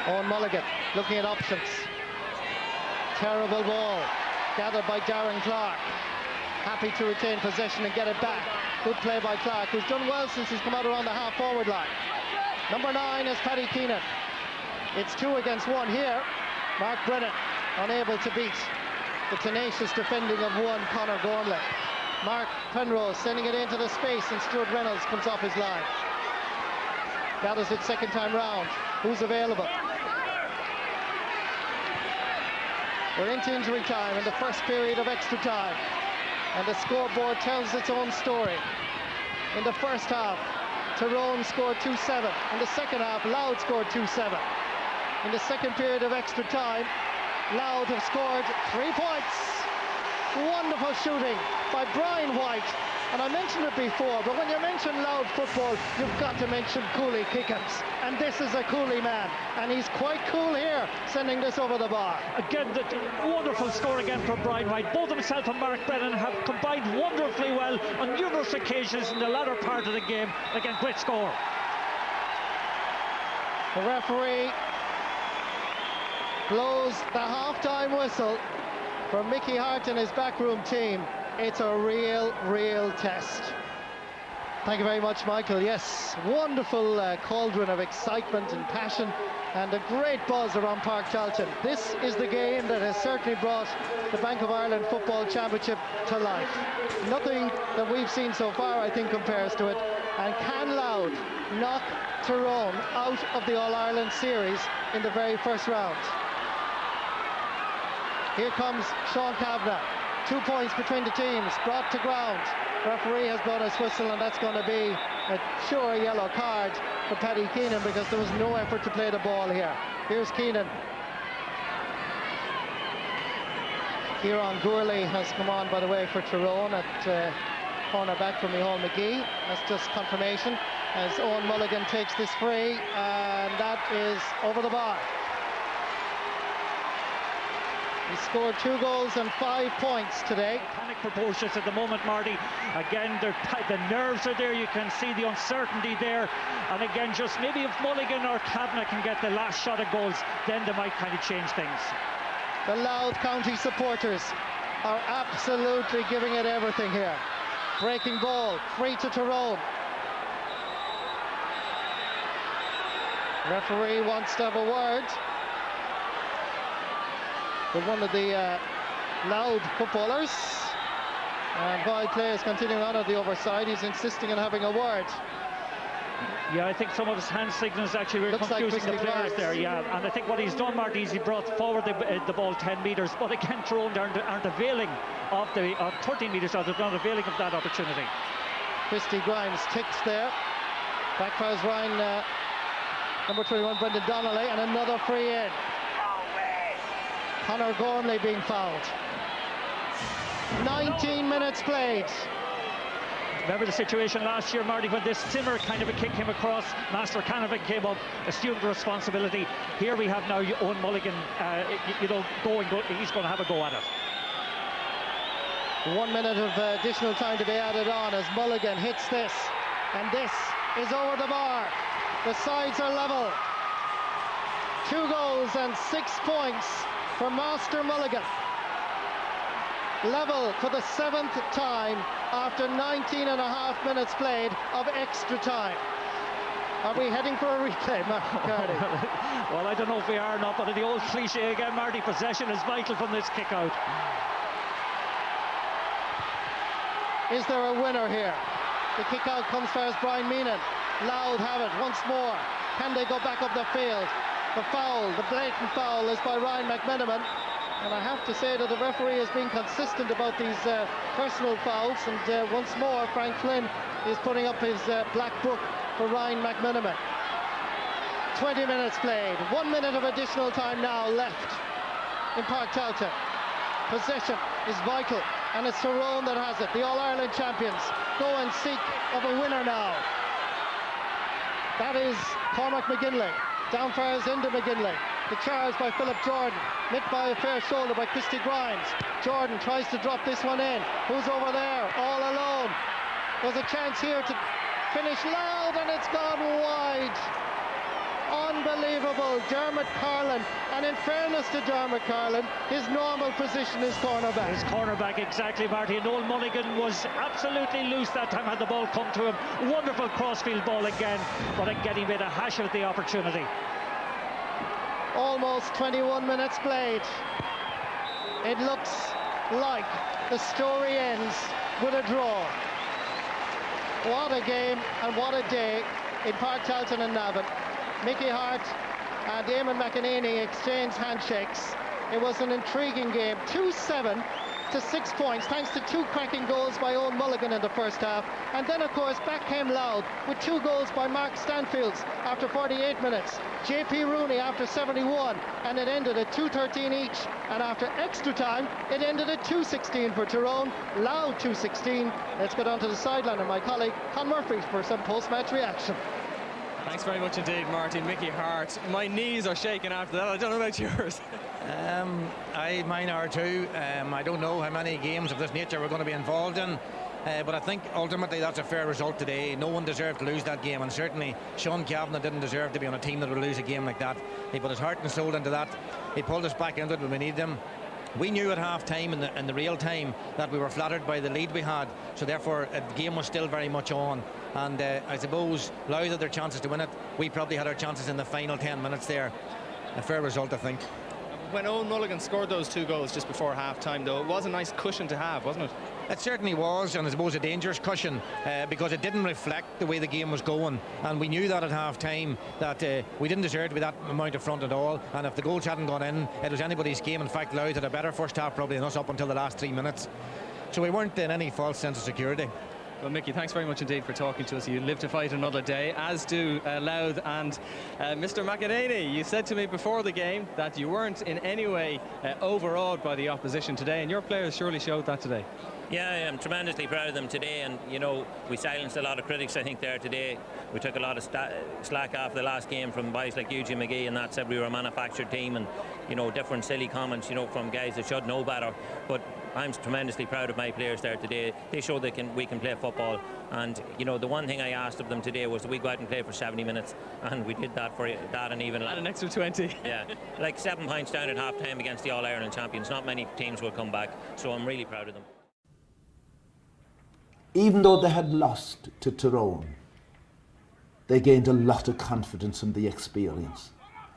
Owen Mulligan looking at options. Terrible ball, gathered by Darren Clark. Happy to retain possession and get it back. Good play by Clark, who's done well since he's come out around the half-forward line. Number 9 is Paddy Keenan. It's 2 against 1 here. Mark Brennan unable to beat the tenacious defending of one Conor Gormley. Mark Penrose sending it into the space, and Stuart Reynolds comes off his line. Gathers it second time round. Who's available? We're into injury time in the first period of extra time, and the scoreboard tells its own story. In the first half, Tyrone scored 2-7. In the second half, Louth scored 2-7. In the second period of extra time, Louth have scored 3 points. Wonderful shooting by Brian White. And I mentioned it before, but when you mention Louth football, you've got to mention Cooley Kickham's. And this is a Cooley man, and he's quite cool here, sending this over the bar. Again, the wonderful score again from Brian White. Both himself and Mark Brennan have combined wonderfully well on numerous occasions in the latter part of the game. Again, great score. The referee blows the half-time whistle for Mickey Hart and his backroom team. It's a real test. Thank you very much, Michael. Yes, wonderful cauldron of excitement and passion, and a great buzz around Park Charlton. This is the game that has certainly brought the Bank of Ireland Football Championship to life. Nothing that we've seen so far, I think, compares to it. And can Louth knock Tyrone out of the All-Ireland series in the very first round? Here comes Sean Kavanagh. 2 points between the teams, brought to ground. Referee has blown his whistle, and that's going to be a sure yellow card for Paddy Keenan, because there was no effort to play the ball here. Here's Keenan. Kieran Gourley has come on, by the way, for Tyrone at cornerback from Micheál McGee. That's just confirmation as Owen Mulligan takes this free, and that is over the bar. He scored 2 goals and 5 points today. Panic proportions at the moment, Marty. Again, the nerves are there. You can see the uncertainty there. And again, just maybe if Mulligan or Kavanagh can get the last shot of goals, then they might kind of change things. The Louth County supporters are absolutely giving it everything here. Breaking ball, free to Tyrone. Referee wants to have a word with one of the Louth footballers, and while play is continuing on at the overside, he's insisting on having a word. Yeah, I think some of his hand signals actually were confusing the players there. Yeah, and I think what he's done, Marty, is he brought forward the ball 10 metres, but again, Tyrone aren't availing of the 13 metres out. They're not availing of that opportunity. Christy Grimes ticks there. Backfires Ryan Number 21, Brendan Donnelly, and another free in. Conor Gormley being fouled. 19 minutes played. Remember the situation last year, Marty, when this similar kind of a kick came across, Master Canavan came up, assumed responsibility. Here we have now Owen Mulligan, he's going to have a go at it. 1 minute of additional time to be added on as Mulligan hits this, and this is over the bar. The sides are level. 2 goals and 6 points for Master Mulligan. Level for the 7th time after 19.5 minutes played of extra time. Are we heading for a replay, Mark Carney? Well, I don't know if we are or not, but the old cliche again, Marty, possession is vital from this kick out. Is there a winner here? The kick out comes for Brian Meenan. Louth have it once more. Can they go back up the field? The foul, the blatant foul, is by Ryan McMenamin. And I have to say that the referee has been consistent about these personal fouls. And once more, Frank Flynn is putting up his black book for Ryan McMenamin. 20 minutes played. 1 minute of additional time now left in Park Talton. Possession is vital, and it's Tyrone that has it. The All-Ireland champions go and seek of a winner now. That is Cormac McGinley. Down fires into McGinley. The charge by Philip Jordan. Nicked by a fair shoulder by Christy Grimes. Jordan tries to drop this one in. Who's over there? All alone. There's a chance here to finish loud, and it's gone wide. Unbelievable. Dermot Carlin, and in fairness to Dermot Carlin, his normal position is cornerback. His cornerback, exactly, Marty. And Noel Mulligan was absolutely loose that time had the ball come to him. Wonderful crossfield ball again, but again he made a hash of the opportunity. Almost 21 minutes played. It looks like the story ends with a draw. What a game and what a day in Park Talton and Navan. Mickey Hart and Eamon McEnany exchanged handshakes. It was an intriguing game. 2-7 to 6 points, thanks to 2 cracking goals by Owen Mulligan in the first half. And then, of course, back came Louth with 2 goals by Mark Stanfields after 48 minutes. JP Rooney after 71, and it ended at 2:13 each. And after extra time, it ended at 2:16 for Tyrone. Louth 2:16. Let's go down to the sideline and my colleague Con Murphy for some post-match reaction. Thanks very much indeed, Martin. Mickey Hart. My knees are shaking after that. I don't know about yours. Mine are too. I don't know how many games of this nature we're going to be involved in, but I think ultimately that's a fair result today. No one deserved to lose that game, and certainly Sean Kavanagh didn't deserve to be on a team that would lose a game like that. He put his heart and soul into that. He pulled us back into it when we needed him. We knew at half-time in the real time that we were flattered by the lead we had, so therefore the game was still very much on. And I suppose Louth had their chances to win it. We probably had our chances in the final 10 minutes there. A fair result, I think. When Owen Mulligan scored those 2 goals just before half-time, though, it was a nice cushion to have, wasn't it? It certainly was, and I suppose a dangerous cushion because it didn't reflect the way the game was going, and we knew that at half-time that we didn't deserve to be that amount of front at all, and if the goals hadn't gone in, it was anybody's game. In fact, Louth had a better first half probably than us up until the last 3 minutes, so we weren't in any false sense of security. Well, Mickey, thanks very much indeed for talking to us. You live to fight another day, as do Louth and Mr. McEnany. You said to me before the game that you weren't in any way overawed by the opposition today, and your players surely showed that today. Yeah, I'm tremendously proud of them today, and you know, we silenced a lot of critics I think there today. We took a lot of slack off the last game from guys like Eugene McGee, and that said we were a manufactured team, and you know, different silly comments, you know, from guys that should know better. But I'm tremendously proud of my players there today. They showed we can play football, and you know, the one thing I asked of them today was that we go out and play for 70 minutes, and we did that for that, and even and an extra 20. Yeah, like 7 points down at half time against the All-Ireland champions. Not many teams will come back, so I'm really proud of them. Even though they had lost to Tyrone, they gained a lot of confidence from the experience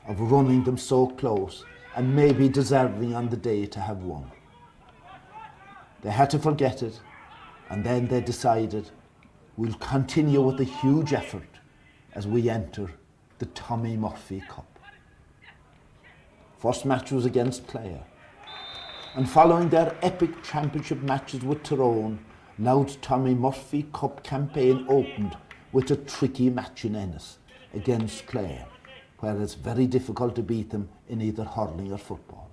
of running them so close and maybe deserving on the day to have won. They had to forget it, and then they decided, we'll continue with a huge effort as we enter the Tommy Murphy Cup. First match was against Clare, and following their epic championship matches with Tyrone, Louth's Tommy Murphy Cup campaign opened with a tricky match in Ennis against Clare. where it's very difficult to beat them in either hurling or football.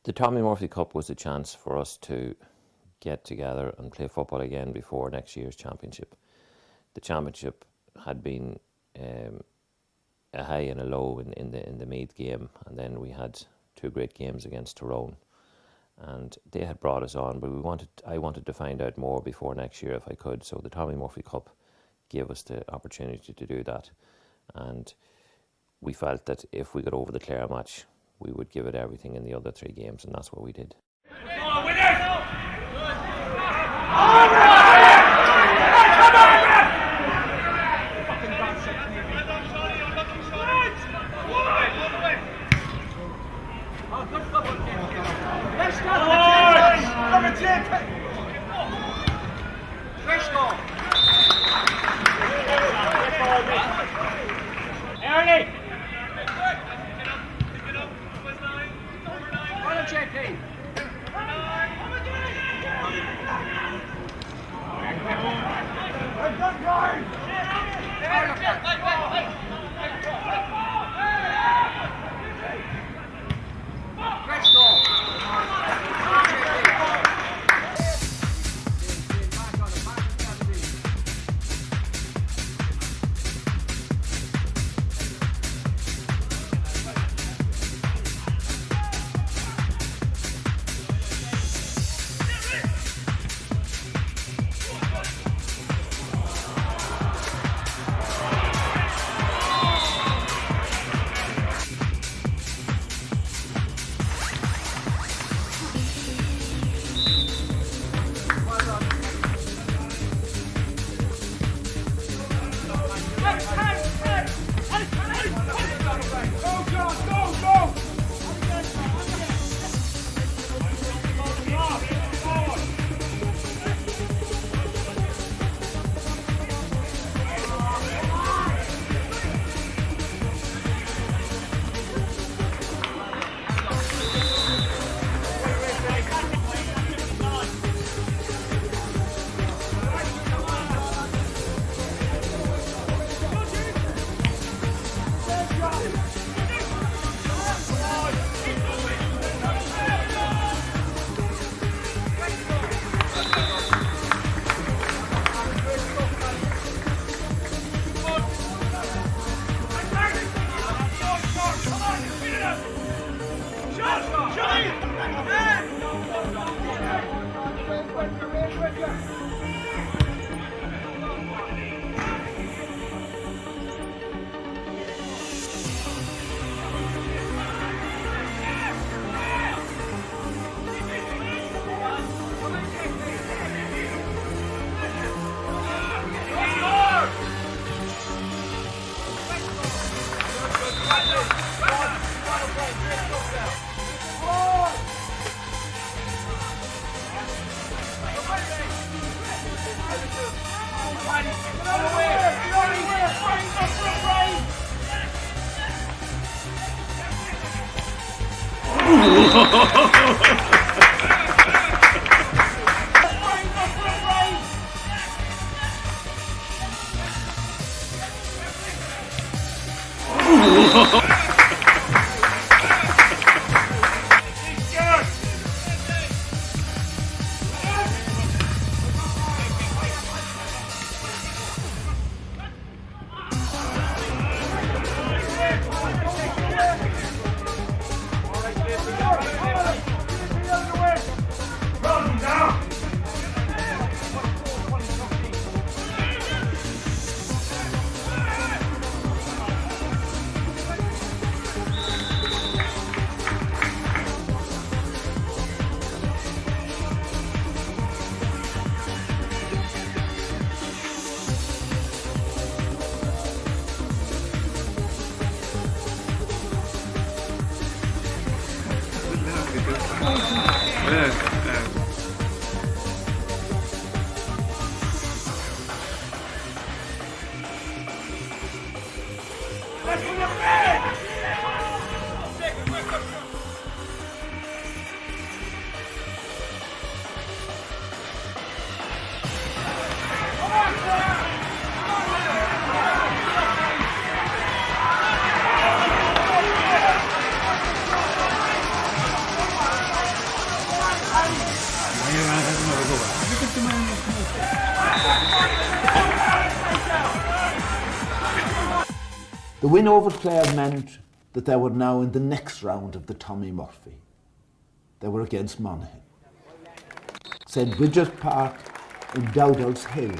The Tommy Murphy Cup was a chance for us to get together and play football again before next year's championship. The championship had been a high and a low in the Meath game, and then we had 2 great games against Tyrone, and they had brought us on, but I wanted to find out more before next year if I could. So the Tommy Murphy Cup gave us the opportunity to do that, and we felt that if we got over the Clare match, we would give it everything in the other 3 games, and that's what we did. The win over Clare meant that they were now in the next round of the Tommy Murphy. They were against Monaghan. St. Bridget Park in Dowdall's Hill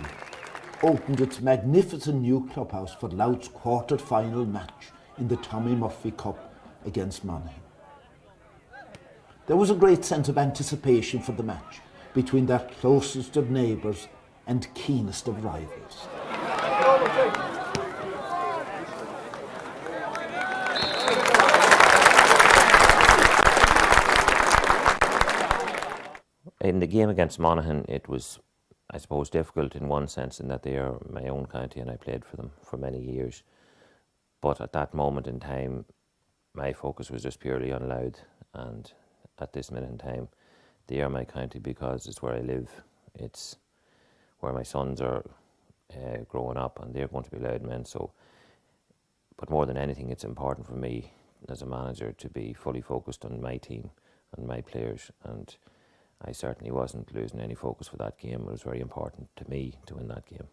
opened its magnificent new clubhouse for Louth's quarter-final match in the Tommy Murphy Cup against Monaghan. There was a great sense of anticipation for the match between their closest of neighbours and keenest of rivals. In the game against Monaghan, it was, I suppose, difficult in one sense in that they are my own county and I played for them for many years. But at that moment in time, my focus was just purely on Louth, and at this minute in time, they are my county because it's where I live. It's where my sons are growing up, and they're going to be Louth men. So, but more than anything, it's important for me as a manager to be fully focused on my team and my players, and I certainly wasn't losing any focus for that game. It was very important to me to win that game.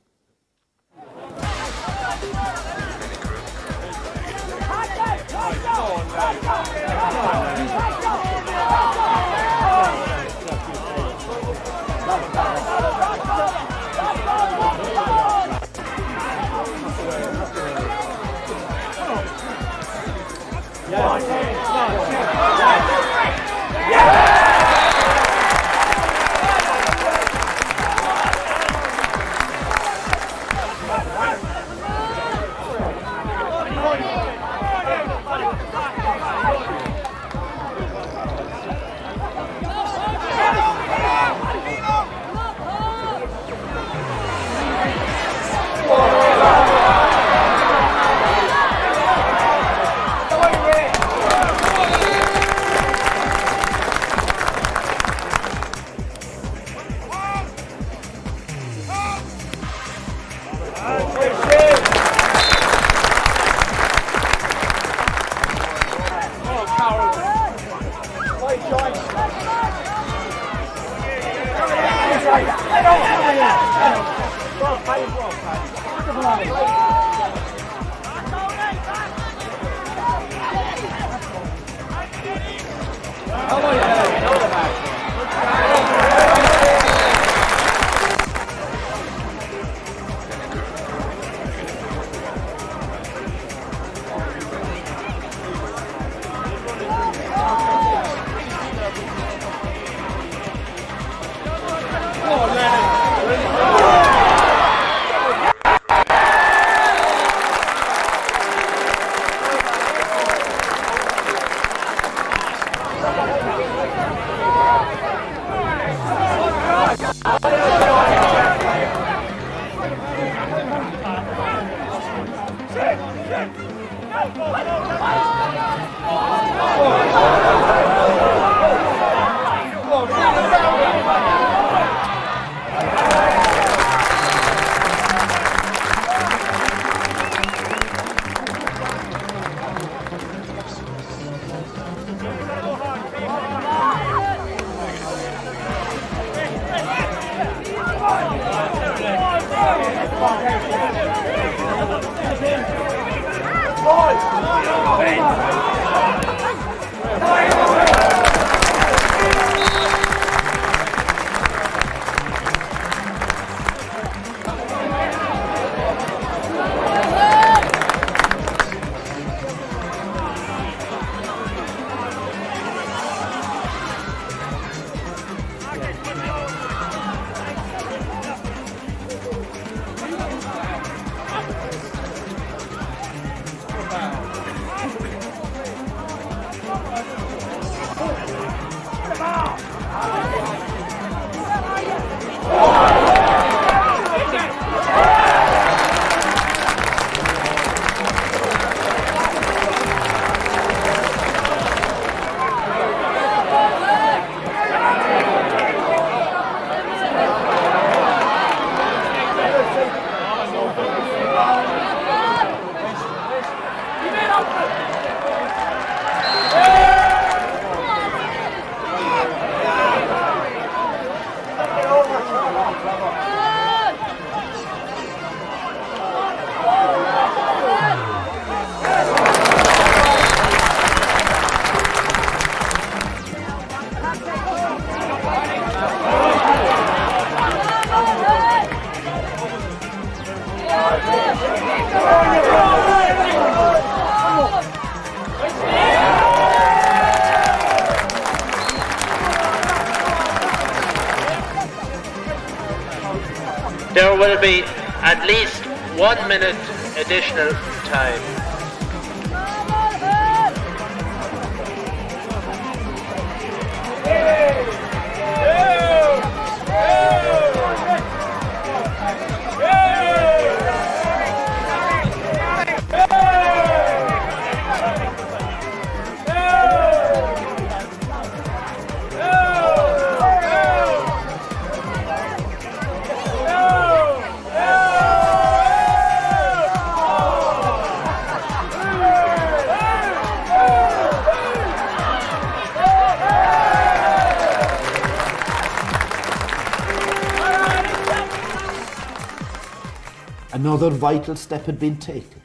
Boys! there will be at least 1 minute additional time. Another vital step had been taken.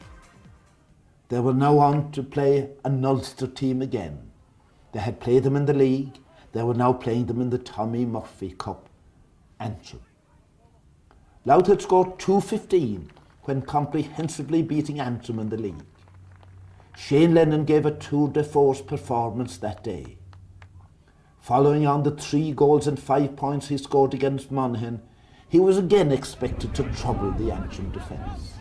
They were now on to play an Ulster team again. They had played them in the league. They were now playing them in the Tommy Murphy Cup Antrim. Louth had scored 2-15 when comprehensively beating Antrim in the league. Shane Lennon gave a tour de force performance that day. Following on the 3 goals and 5 points he scored against Monaghan, he was again expected to trouble the Antrim defence.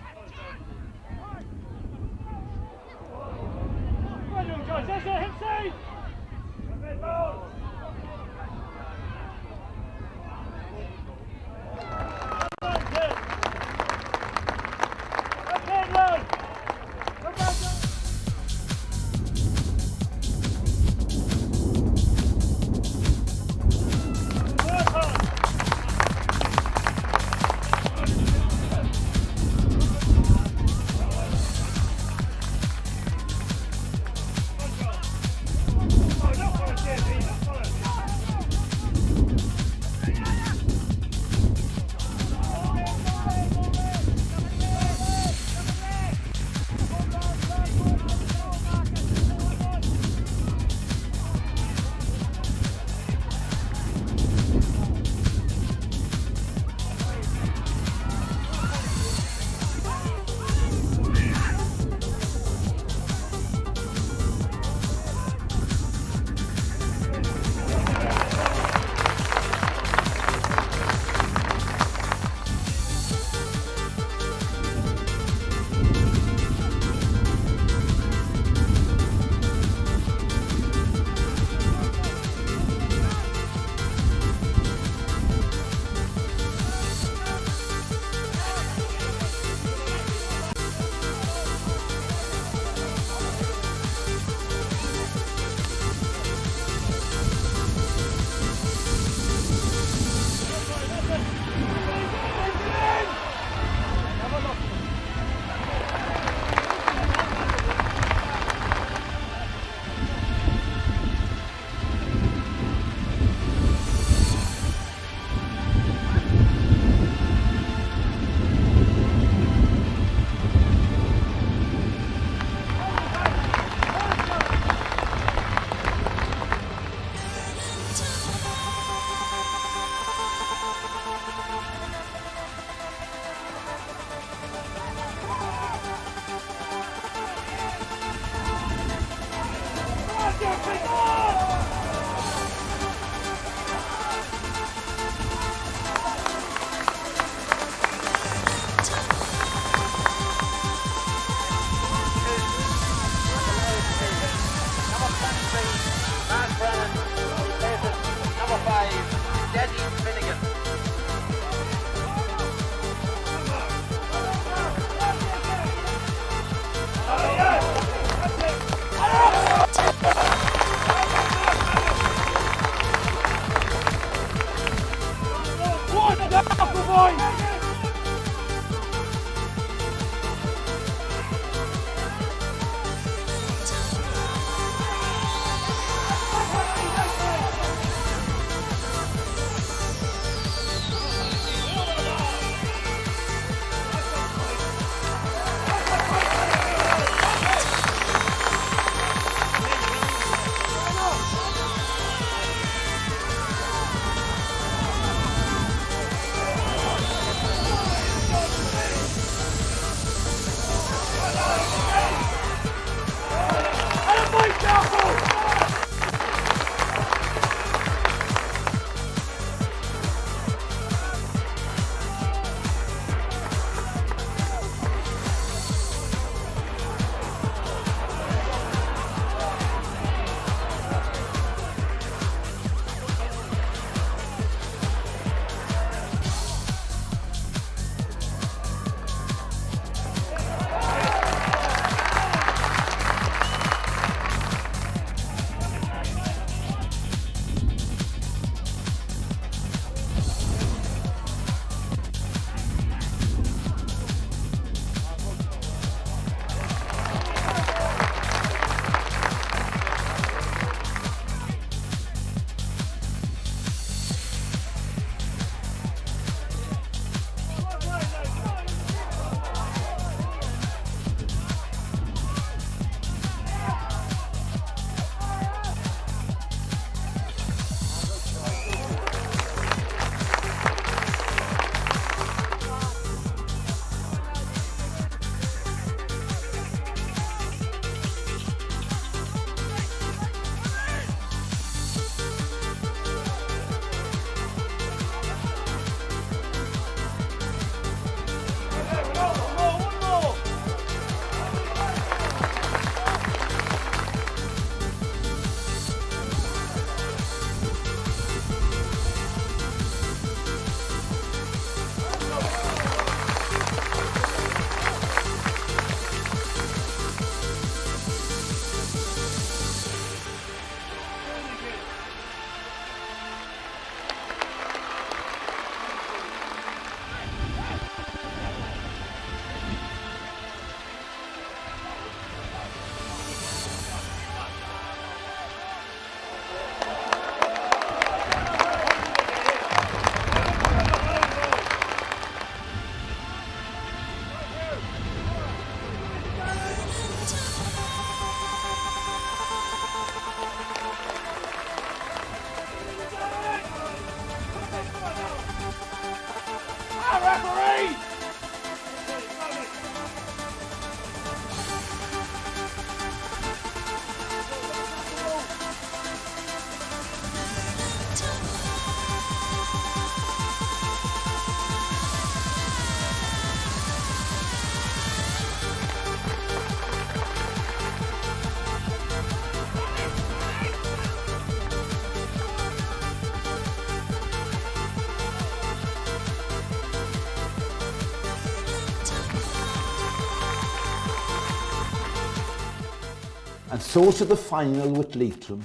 And so to the final with Leitrim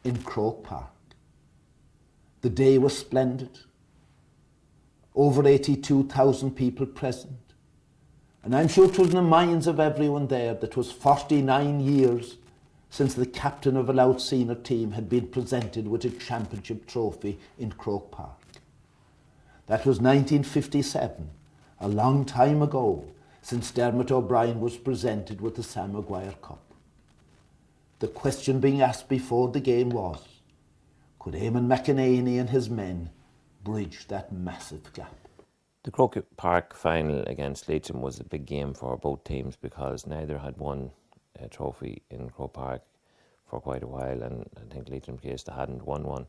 in Croke Park. The day was splendid. Over 82,000 people present. And I'm sure it was in the minds of everyone there that it was 49 years since the captain of a Louth senior team had been presented with a championship trophy in Croke Park. That was 1957, a long time ago since Dermot O'Brien was presented with the Sam Maguire Cup. The question being asked before the game was, could Eamon McEnany and his men bridge that massive gap? The Croke Park final against Leitrim was a big game for both teams because neither had won a trophy in Croke Park for quite a while, and I think Leitrim's case they hadn't won one.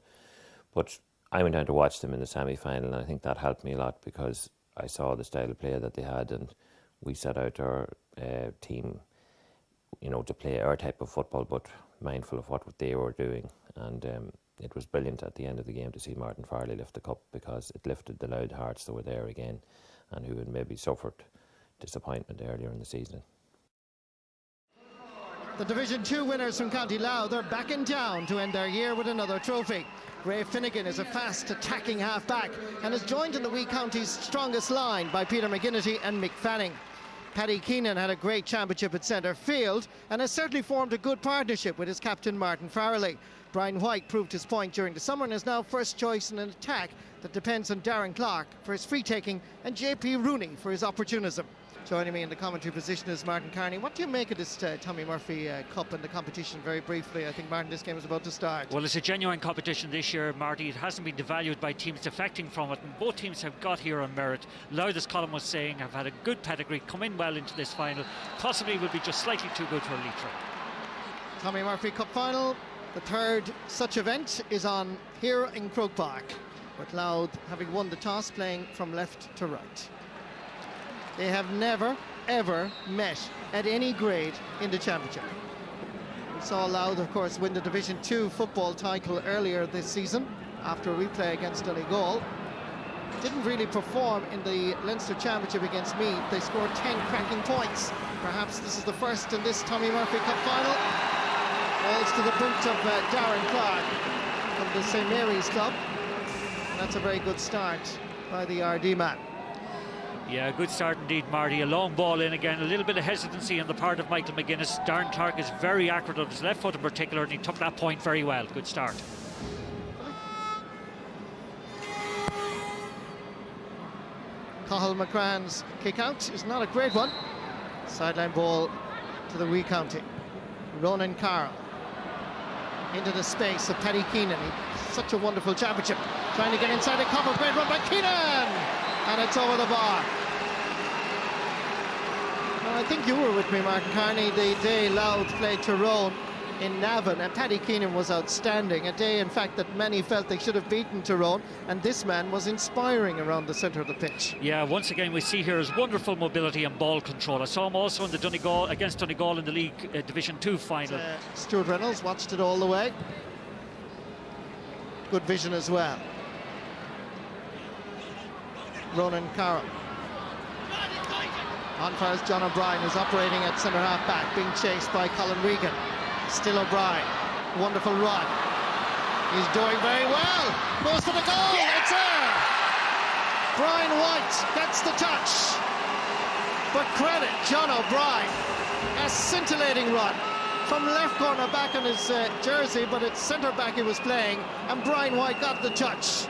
But I went down to watch them in the semi-final, and I think that helped me a lot because I saw the style of play that they had, and we set out our team, you know, to play our type of football, but mindful of what they were doing. And it was brilliant at the end of the game to see Martin Farley lift the cup, because it lifted the Louth hearts that were there again and who had maybe suffered disappointment earlier in the season. The Division 2 winners from County Louth are back in town to end their year with another trophy. Ray Finnegan is a fast attacking half-back and is joined in the wee county's strongest line by Peter McGinnity and Mick Fanning. Paddy Keenan had a great championship at centre field and has certainly formed a good partnership with his captain Martin Farrelly. Brian White proved his point during the summer and is now first choice in an attack that depends on Darren Clark for his free-taking and JP Rooney for his opportunism. Joining me in the commentary position is Martin Carney. What do you make of this Tommy Murphy Cup and the competition very briefly? I think, Martin, this game is about to start. Well, it's a genuine competition this year, Marty. It hasn't been devalued by teams defecting from it, and both teams have got here on merit. Louth, as Colin was saying, have had a good pedigree, come in well into this final. Possibly will be just slightly too good for Leitrim. Tommy Murphy Cup final. The third such event is on here in Croke Park, with Louth having won the toss, playing from left to right. They have never, ever met at any grade in the championship. We saw Louth, of course, win the Division 2 football title earlier this season after a replay against Donegal. Didn't really perform in the Leinster Championship against Meath. They scored 10 cracking points. Perhaps this is the first in this Tommy Murphy Cup final. Falls to the boot of Darren Clark from the St Mary's Club. And that's a very good start by the RD man. Yeah, good start indeed, Marty. A long ball in again, a little bit of hesitancy on the part of Michael McGuinness. Darren Clark is very accurate on his left foot in particular, and he took that point very well. Good start. Cathal McCrann's kick out is not a great one. Sideline ball to the wee county. Ronan Carroll into the space of Paddy Keenan. Such a wonderful championship. Trying to get inside the cover. Great run by Keenan! And it's over the bar. Well, I think you were with me, Martin Carney, the day Louth played Tyrone in Navan, and Paddy Keenan was outstanding. A day, in fact, that many felt they should have beaten Tyrone, and this man was inspiring around the centre of the pitch. Yeah, once again we see here his wonderful mobility and ball control. I saw him also in the Donegal against Donegal in the League Division 2 final. Stuart Reynolds watched it all the way. Good vision as well. Ronan Carroll. On first, John O'Brien, who's operating at centre half back, being chased by Colin Regan. Still O'Brien. Wonderful run. He's doing very well. Goes for the goal. It's there. Brian White gets the touch. But credit John O'Brien. A scintillating run from left corner back on his jersey, but it's centre back he was playing, and Brian White got the touch.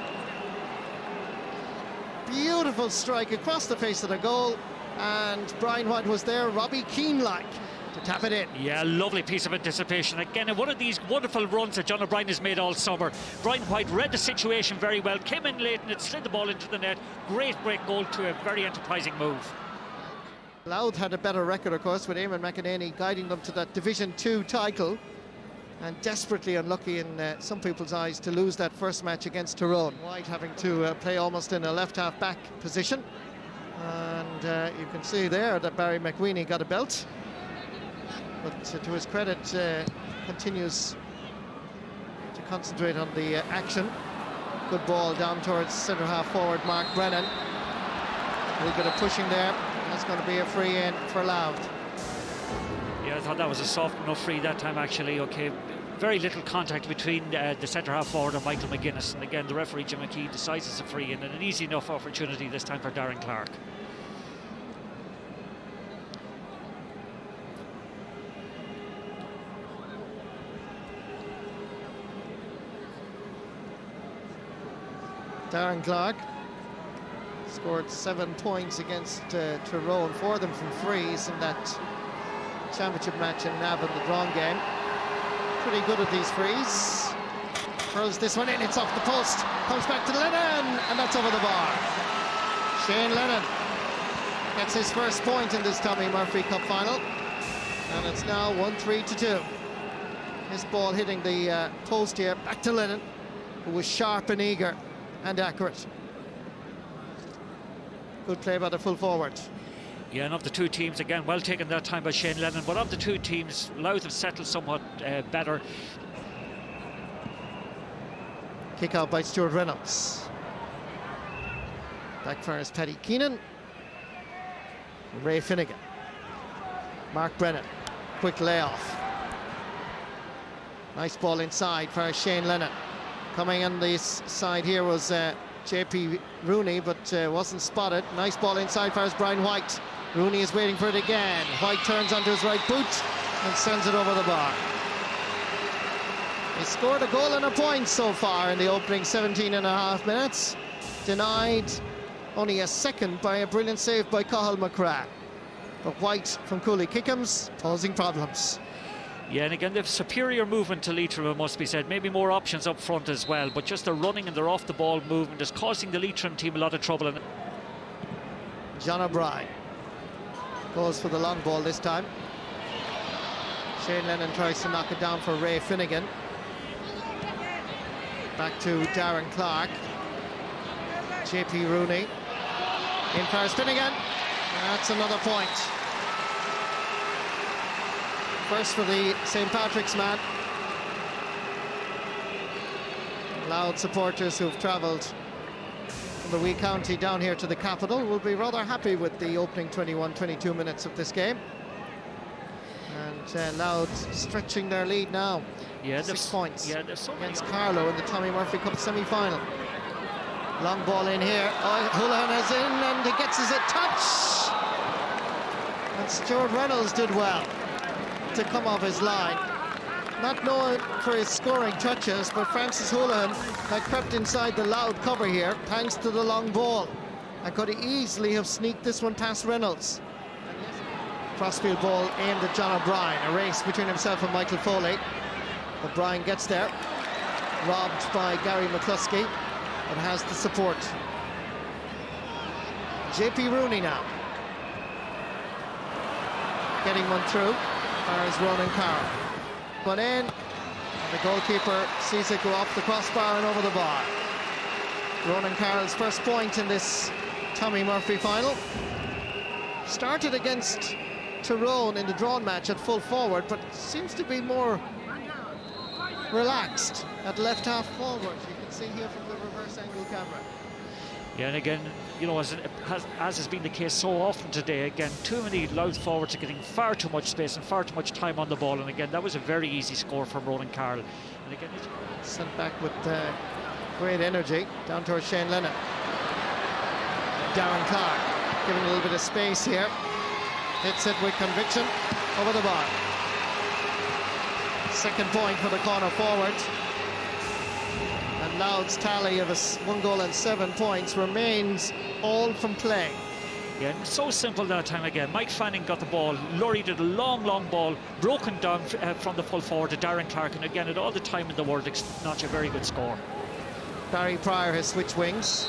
Beautiful strike across the face of the goal, and Brian White was there. Robbie Keane-like to tap it in. Yeah, lovely piece of anticipation. Again, one of these wonderful runs that John O'Brien has made all summer. Brian White read the situation very well, came in late and it slid the ball into the net. Great break goal to a very enterprising move. Louth had a better record, of course, with Eamon McEnany guiding them to that Division 2 title, and desperately unlucky in some people's eyes to lose that first match against Tyrone. White having to play almost in a left half back position, and you can see there that Barry McWeeny got a belt, but to his credit continues to concentrate on the action. Good ball down towards centre half forward Mark Brennan. A little bit of pushing there. That's going to be a free in for Louth. Yeah, I thought that was a soft enough free that time, actually. Okay, very little contact between the centre half forward and Michael McGuinness, and again the referee Jim McKee decides it's a free in, and an easy enough opportunity this time for Darren Clark. Darren Clark scored 7 points against Tyrone, 4 of them from frees in that championship match in Navan, the drawn game. Pretty good at these frees. Throws this one in, it's off the post, comes back to Lennon, and that's over the bar. Shane Lennon gets his first point in this Tommy Murphy Cup final, and it's now 1-3-2. His ball hitting the post here, back to Lennon, who was sharp and eager and accurate. Good play by the full forward. Yeah, and of the two teams, again, well taken that time by Shane Lennon, but of the two teams, Louth have settled somewhat better. Kick out by Stuart Reynolds. Backfires Paddy Keenan. Ray Finnegan. Mark Brennan. Quick layoff. Nice ball inside for Shane Lennon. Coming on this side here was JP Rooney, but wasn't spotted. Nice ball inside for Brian White. Rooney is waiting for it again. White turns onto his right boot and sends it over the bar. He scored a goal and a point so far in the opening 17 and a half minutes. Denied only a second by a brilliant save by Cathal McCrath. But White from Cooley Kickham's posing problems. Yeah, and again, they've superior movement to Leitrim, it must be said. Maybe more options up front as well, but just their running and their off-the-ball movement is causing the Leitrim team a lot of trouble. John O'Brien goes for the long ball this time. Shane Lennon tries to knock it down for Ray Finnegan. Back to Darren Clark. JP Rooney. In for Finnegan. That's another point. First for the St. Patrick's man. Louth supporters who've travelled from the wee county down here to the capital will be rather happy with the opening 21-22 minutes of this game. And Louth stretching their lead now. Yeah, 6 points so against Carlow in the Tommy Murphy Cup semi-final. Long ball in here. Oh, Houlihan is in and he gets us a touch. And Stuart Reynolds did well to come off his line. Not known for his scoring touches, but Francis Houlihan had crept inside the Louth cover here thanks to the long ball and could easily have sneaked this one past Reynolds. Crossfield ball aimed at John O'Brien. A race between himself and Michael Foley. O'Brien gets there, robbed by Gary McCluskey, but has the support. JP Rooney now getting one through. There's Ronan Carroll. One in, and the goalkeeper sees it go off the crossbar and over the bar. Ronan Carroll's first point in this Tommy Murphy final. Started against Tyrone in the drawn match at full forward, but seems to be more relaxed at left half forward. You can see here from the reverse angle camera. Yeah, and again, you know, as has been the case so often today, again, too many Louth forwards are getting far too much space and far too much time on the ball, and again, that was a very easy score from Ronan Carroll. And again, sent back with great energy down towards Shane Lennon. Darren Clark giving a little bit of space here. Hits it with conviction over the bar. Second point for the corner forward. And Louth's tally of 1 goal and 7 points remains all from play. Yeah, and so simple that time again. Mike Fanning got the ball, lorried it a long ball, broken down from the full forward to Darren Clark, and again, at all the time in the world, notch a very good score. Barry Pryor has switched wings.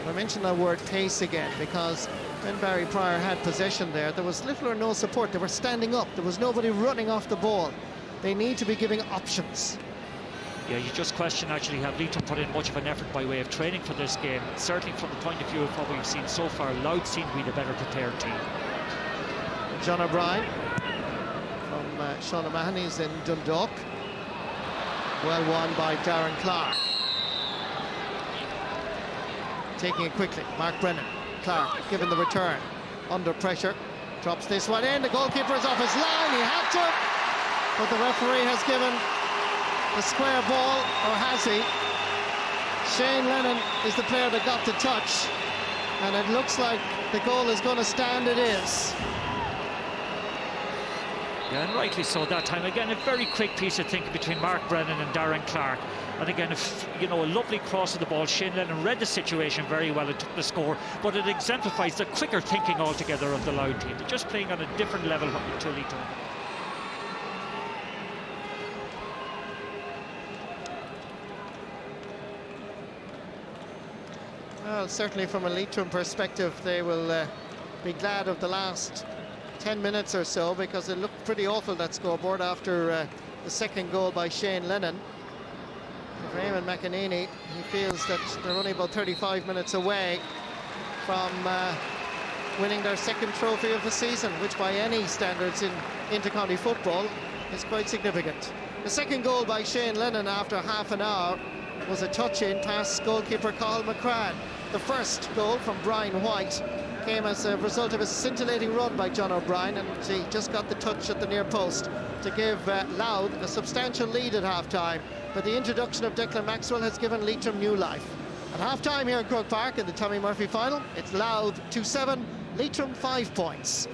I mentioned that word pace again because when Barry Pryor had possession there was little or no support. They were standing up. There was nobody running off the ball. They need to be giving options. Yeah, you just question actually have Leitrim put in much of an effort by way of training for this game. Certainly from the point of view of what we've seen so far, Louth seem to be the better prepared team. John O'Brien from Sean O'Mahony's in Dundalk. Well won by Darren Clark. Taking it quickly, Mark Brennan. Clark given the return, under pressure, drops this one in. The goalkeeper is off his line, he had to, but the referee has given the square ball, or has he? Shane Lennon is the player that got the touch, and it looks like the goal is going to stand. It is. Yeah, and rightly so that time. Again, a very quick piece of thinking between Mark Brennan and Darren Clark. And again, a lovely cross of the ball. Shane Lennon read the situation very well and took the score, but it exemplifies the quicker thinking altogether of the Louth team. They're just playing on a different level to Leitrim. Well, certainly from a Leitrim perspective, they will be glad of the last 10 minutes or so, because it looked pretty awful, that scoreboard, after the second goal by Shane Lennon. For Eamon McEnany, he feels that they're only about 35 minutes away from winning their second trophy of the season, which by any standards in inter-county football is quite significant. The second goal by Shane Lennon after half an hour was a touch-in past goalkeeper Carl McCrann. The first goal from Brian White came as a result of a scintillating run by John O'Brien, and he just got the touch at the near post to give Louth a substantial lead at half-time. But the introduction of Declan Maxwell has given Leitrim new life. At half-time here at Croke Park in the Tommy Murphy final, it's Louth 2-7, Leitrim 5 points.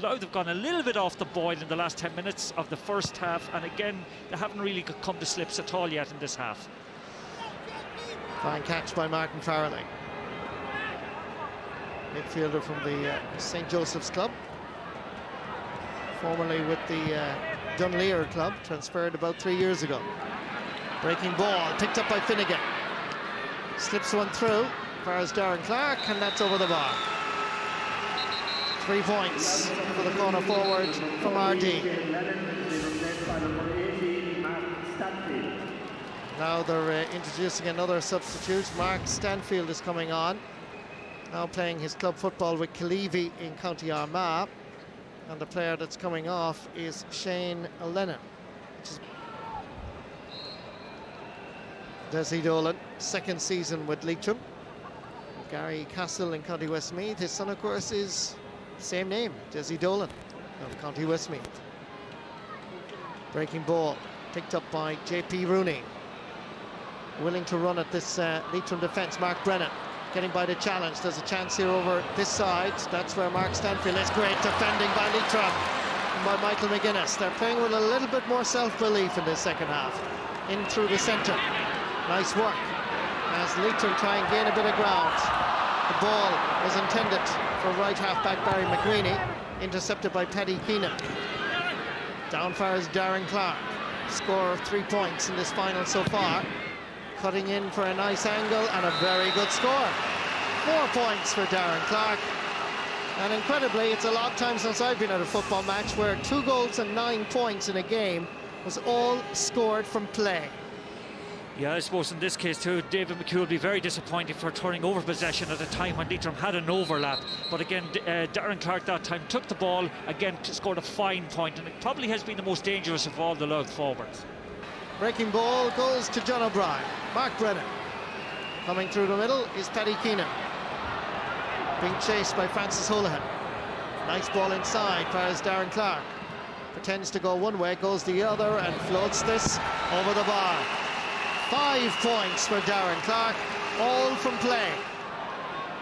Louth have gone a little bit off the boil in the last 10 minutes of the first half, and again, they haven't really come to slips at all yet in this half. Fine catch by Martin Farrelly, midfielder from the St. Joseph's Club, formerly with the Dunleer Club, transferred about 3 years ago. Breaking ball, picked up by Finnegan. Slips one through, fires Darren Clark, and that's over the bar. 3 points for the corner forward from RD. Now they're introducing another substitute. Mark Stanfield is coming on, now playing his club football with Killeavy in County Armagh. And the player that's coming off is Shane Lennon. Desi Dolan, second season with Leitrim. Gary Castle in County Westmeath. His son, of course, is the same name, Desi Dolan of County Westmeath. Breaking ball, picked up by JP Rooney. Willing to run at this Leitrim defence, Mark Brennan. Getting by the challenge. There's a chance here over this side. That's where Mark Stanfield is. Great defending by Leitrim and by Michael McGuinness. They're playing with a little bit more self-belief in this second half. In through the centre. Nice work as Leitrim try and gain a bit of ground. The ball was intended for right half-back Barry McGreeny, intercepted by Paddy Keenan. Down fires Darren Clark. Score of 3 points in this final so far. Cutting in for a nice angle and a very good score. 4 points for Darren Clark. And incredibly, it's a long time since I've been at a football match where 2 goals and 9 points in a game was all scored from play. Yeah, I suppose in this case too, David McHugh will be very disappointed for turning over possession at a time when Leitrim had an overlap. But again, Darren Clark that time took the ball, again scored a fine point, and it probably has been the most dangerous of all the Louth forwards. Breaking ball goes to John O'Brien. Mark Brennan. Coming through the middle is Paddy Keenan. Being chased by Francis Holohan. Nice ball inside, fires Darren Clark. Pretends to go one way, goes the other, and floats this over the bar. 5 points for Darren Clark, all from play.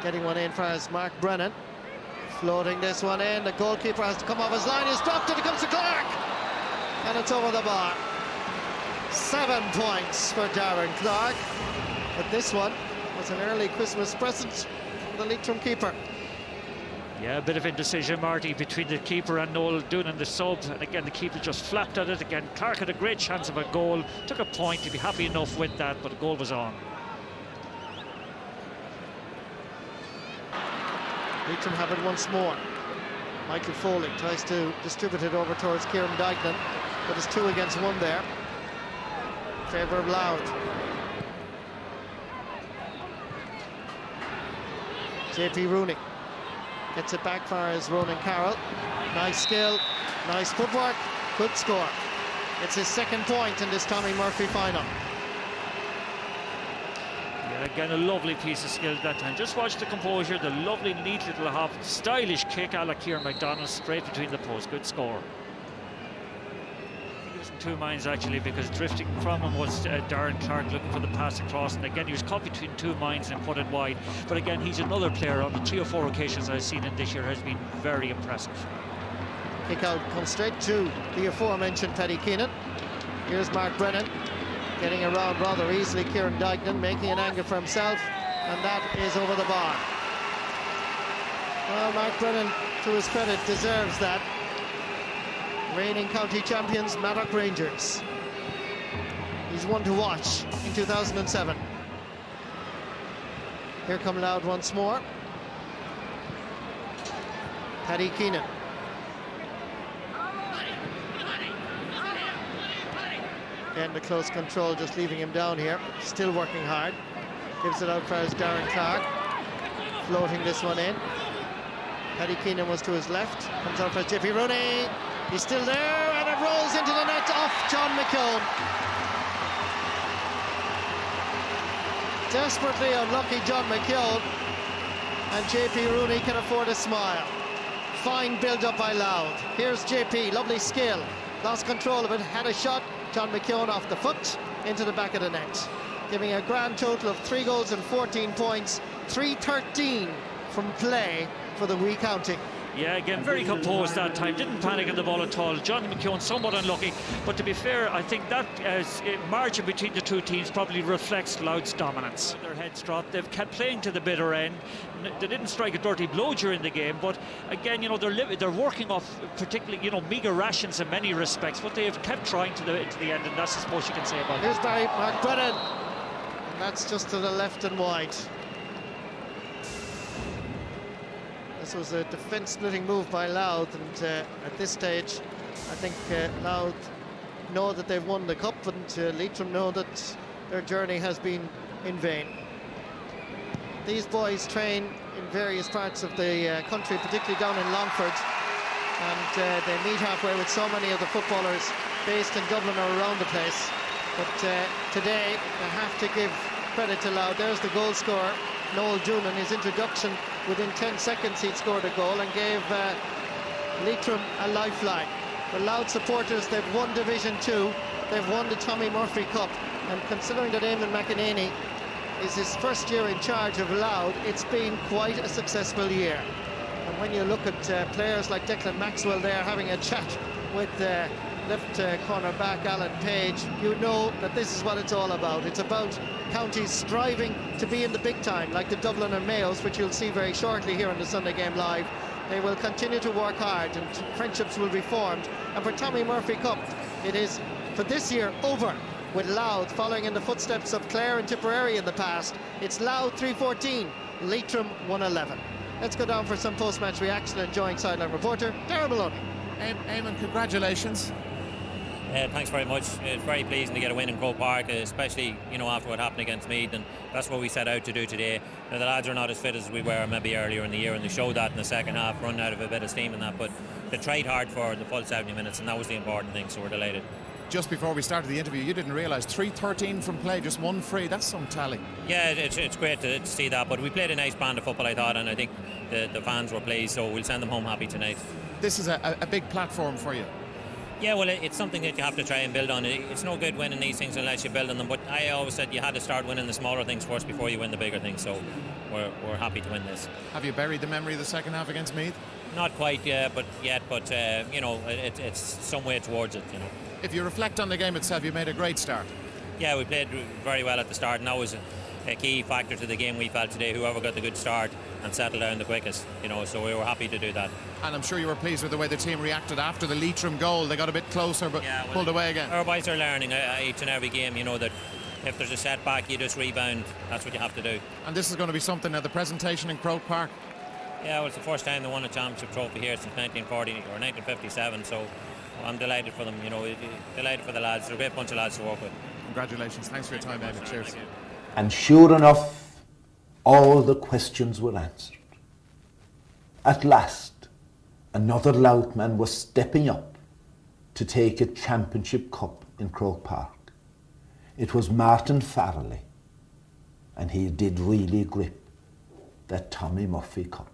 Getting one in fires Mark Brennan. Floating this one in, the goalkeeper has to come off his line, he's dropped it, it comes to Clark! And it's over the bar. 7 points for Darren Clark. But this one was an early Christmas present from the Leitrim keeper. Yeah, a bit of indecision, Marty, between the keeper and Noel Doonan, the sub. And again, the keeper just flapped at it. Again, Clark had a great chance of a goal. Took a point. He'd be happy enough with that, but the goal was on. Leitrim have it once more. Michael Foley tries to distribute it over towards Kieran Dignan, but it's 2 against 1 there in favour of Louth. JP Rooney gets it back far as Ronan Carroll. Nice skill, nice footwork, good score. It's his 2nd point in this Tommy Murphy final. Yeah, again, a lovely piece of skill that time. Just watch the composure, the lovely, neat little hop, stylish kick a la Kieran McDonald, straight between the posts. Good score. I think he was in 2 minds actually, because drifting from him was Darren Clark looking for the pass across, and again he was caught between 2 minds and put it wide. But again, he's another player on the 3 or 4 occasions I've seen him this year has been very impressive. Kick out comes straight to the aforementioned Paddy Keenan. Here's Mark Brennan getting around rather easily Kieran Dignan, making an angle for himself, and that is over the bar. Well, Mark Brennan, to his credit, deserves that. Reigning county champions, Maddock Rangers. He's one to watch in 2007. Here come Louth once more. Paddy Keenan. Again, the close control just leaving him down here. Still working hard. Gives it out for as Darren Clark. Floating this one in. Paddy Keenan was to his left. Comes out for JP Rooney. He's still there, and it rolls into the net off John McKeown. Desperately unlucky John McKeown, and JP Rooney can afford a smile. Fine build-up by Louth. Here's JP, lovely skill. Lost control of it, had a shot. John McKeown off the foot into the back of the net, giving a grand total of 3 goals and 14 points, 3-13 from play for the wee county. Yeah, again, very composed that time, didn't panic on the ball at all. Johnny McKeown somewhat unlucky, but to be fair, I think that margin between the 2 teams probably reflects Louth's dominance. Their heads dropped, they've kept playing to the bitter end. They didn't strike a dirty blow during the game, but again, you know, they're working off particularly, you know, meagre rations in many respects, but they have kept trying to the end, and that's the most you can say about it. Here's Barry Mark Brennan, and that's just to the left and wide. This was a defence-splitting move by Louth, and at this stage, I think Louth know that they've won the cup, and Leitrim know that their journey has been in vain. These boys train in various parts of the country, particularly down in Longford, and they meet halfway with so many of the footballers based in Dublin or around the place. But today, I have to give credit to Louth. There's the goal scorer, Noel Doonan. His introduction, within 10 seconds he'd scored a goal and gave Leitrim a lifeline. The Louth supporters, they've won Division 2, they've won the Tommy Murphy Cup, and considering that Eamon McEnany is his first year in charge of Louth, it's been quite a successful year. And when you look at players like Declan Maxwell there having a chat with left corner back Alan Page, you know that this is what it's all about. It's about counties striving to be in the big time, like the Dublin and Mayos, which you'll see very shortly here on the Sunday Game Live. They will continue to work hard, and friendships will be formed. And for Tommy Murphy Cup, it is for this year over, with Louth following in the footsteps of Clare and Tipperary in the past. It's Louth 3-14, Leitrim 1-11. Let's go down for some post-match reaction and join sideline reporter Darren Maloney. Eamon, congratulations. Thanks very much. It's very pleasing to get a win in Croke Park, especially, you know, after what happened against Meath, and that's what we set out to do today. Now, the lads are not as fit as we were maybe earlier in the year, and they showed that in the second half, run out of a bit of steam in that, but they tried hard for the full 70 minutes, and that was the important thing, so we're delighted. Just before we started the interview, you didn't realise 3-13 from play, just 1 free. That's some tally. Yeah, it's great to see that, but we played a nice brand of football, I thought, and I think the fans were pleased, so we'll send them home happy tonight. This is a big platform for you. Yeah, well, it's something that you have to try and build on. It's no good winning these things unless you build on them, but I always said you had to start winning the smaller things first before you win the bigger things, so we're happy to win this. Have you buried the memory of the second half against Meath? Not quite yet, but you know, it's some way towards it, you know. If you reflect on the game itself, you made a great start. Yeah, we played very well at the start, and that was a key factor to the game we felt today, whoever got the good start and settled down the quickest, you know, so we were happy to do that. And I'm sure you were pleased with the way the team reacted after the Leitrim goal. They got a bit closer but pulled away again. Our boys are learning each and every game, you know, that if there's a setback you just rebound. That's what you have to do. And this is going to be something at the presentation in Croke Park. Yeah, well, it's the first time they won a championship trophy here since 1940 or 1957, so I'm delighted for them, you know, delighted for the lads. They're a great bunch of lads to work with. Congratulations. Thanks for your time, David. Cheers. And sure enough, all the questions were answered. At last, another Louth man was stepping up to take a championship cup in Croke Park. It was Martin Farrelly, and he did really grip that Tommy Murphy Cup.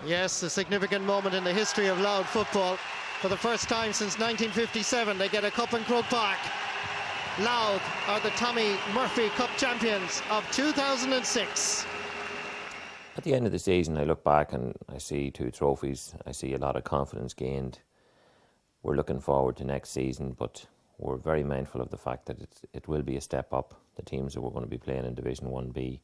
Yes, a significant moment in the history of Louth football. For the first time since 1957, they get a cup in Croke Park. Louth are the Tommy Murphy Cup champions of 2006. At the end of the season, I look back and I see 2 trophies. I see a lot of confidence gained. We're looking forward to next season, but we're very mindful of the fact that it will be a step up. The teams that we're going to be playing in Division 1B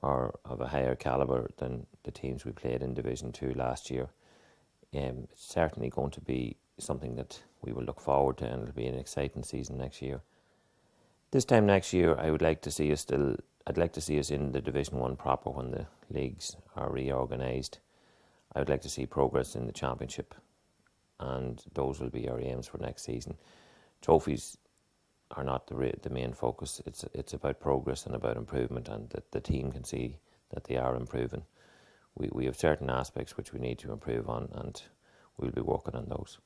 are of a higher calibre than the teams we played in Division 2 last year. It's certainly going to be something that we will look forward to, and it'll be an exciting season next year. This time next year, I would like to see us I'd like to see us in the Division 1 proper when the leagues are reorganised. I would like to see progress in the championship, and those will be our aims for next season. Trophies are not the main focus. It's about progress and about improvement, and that the team can see that they are improving. We have certain aspects which we need to improve on, and we'll be working on those.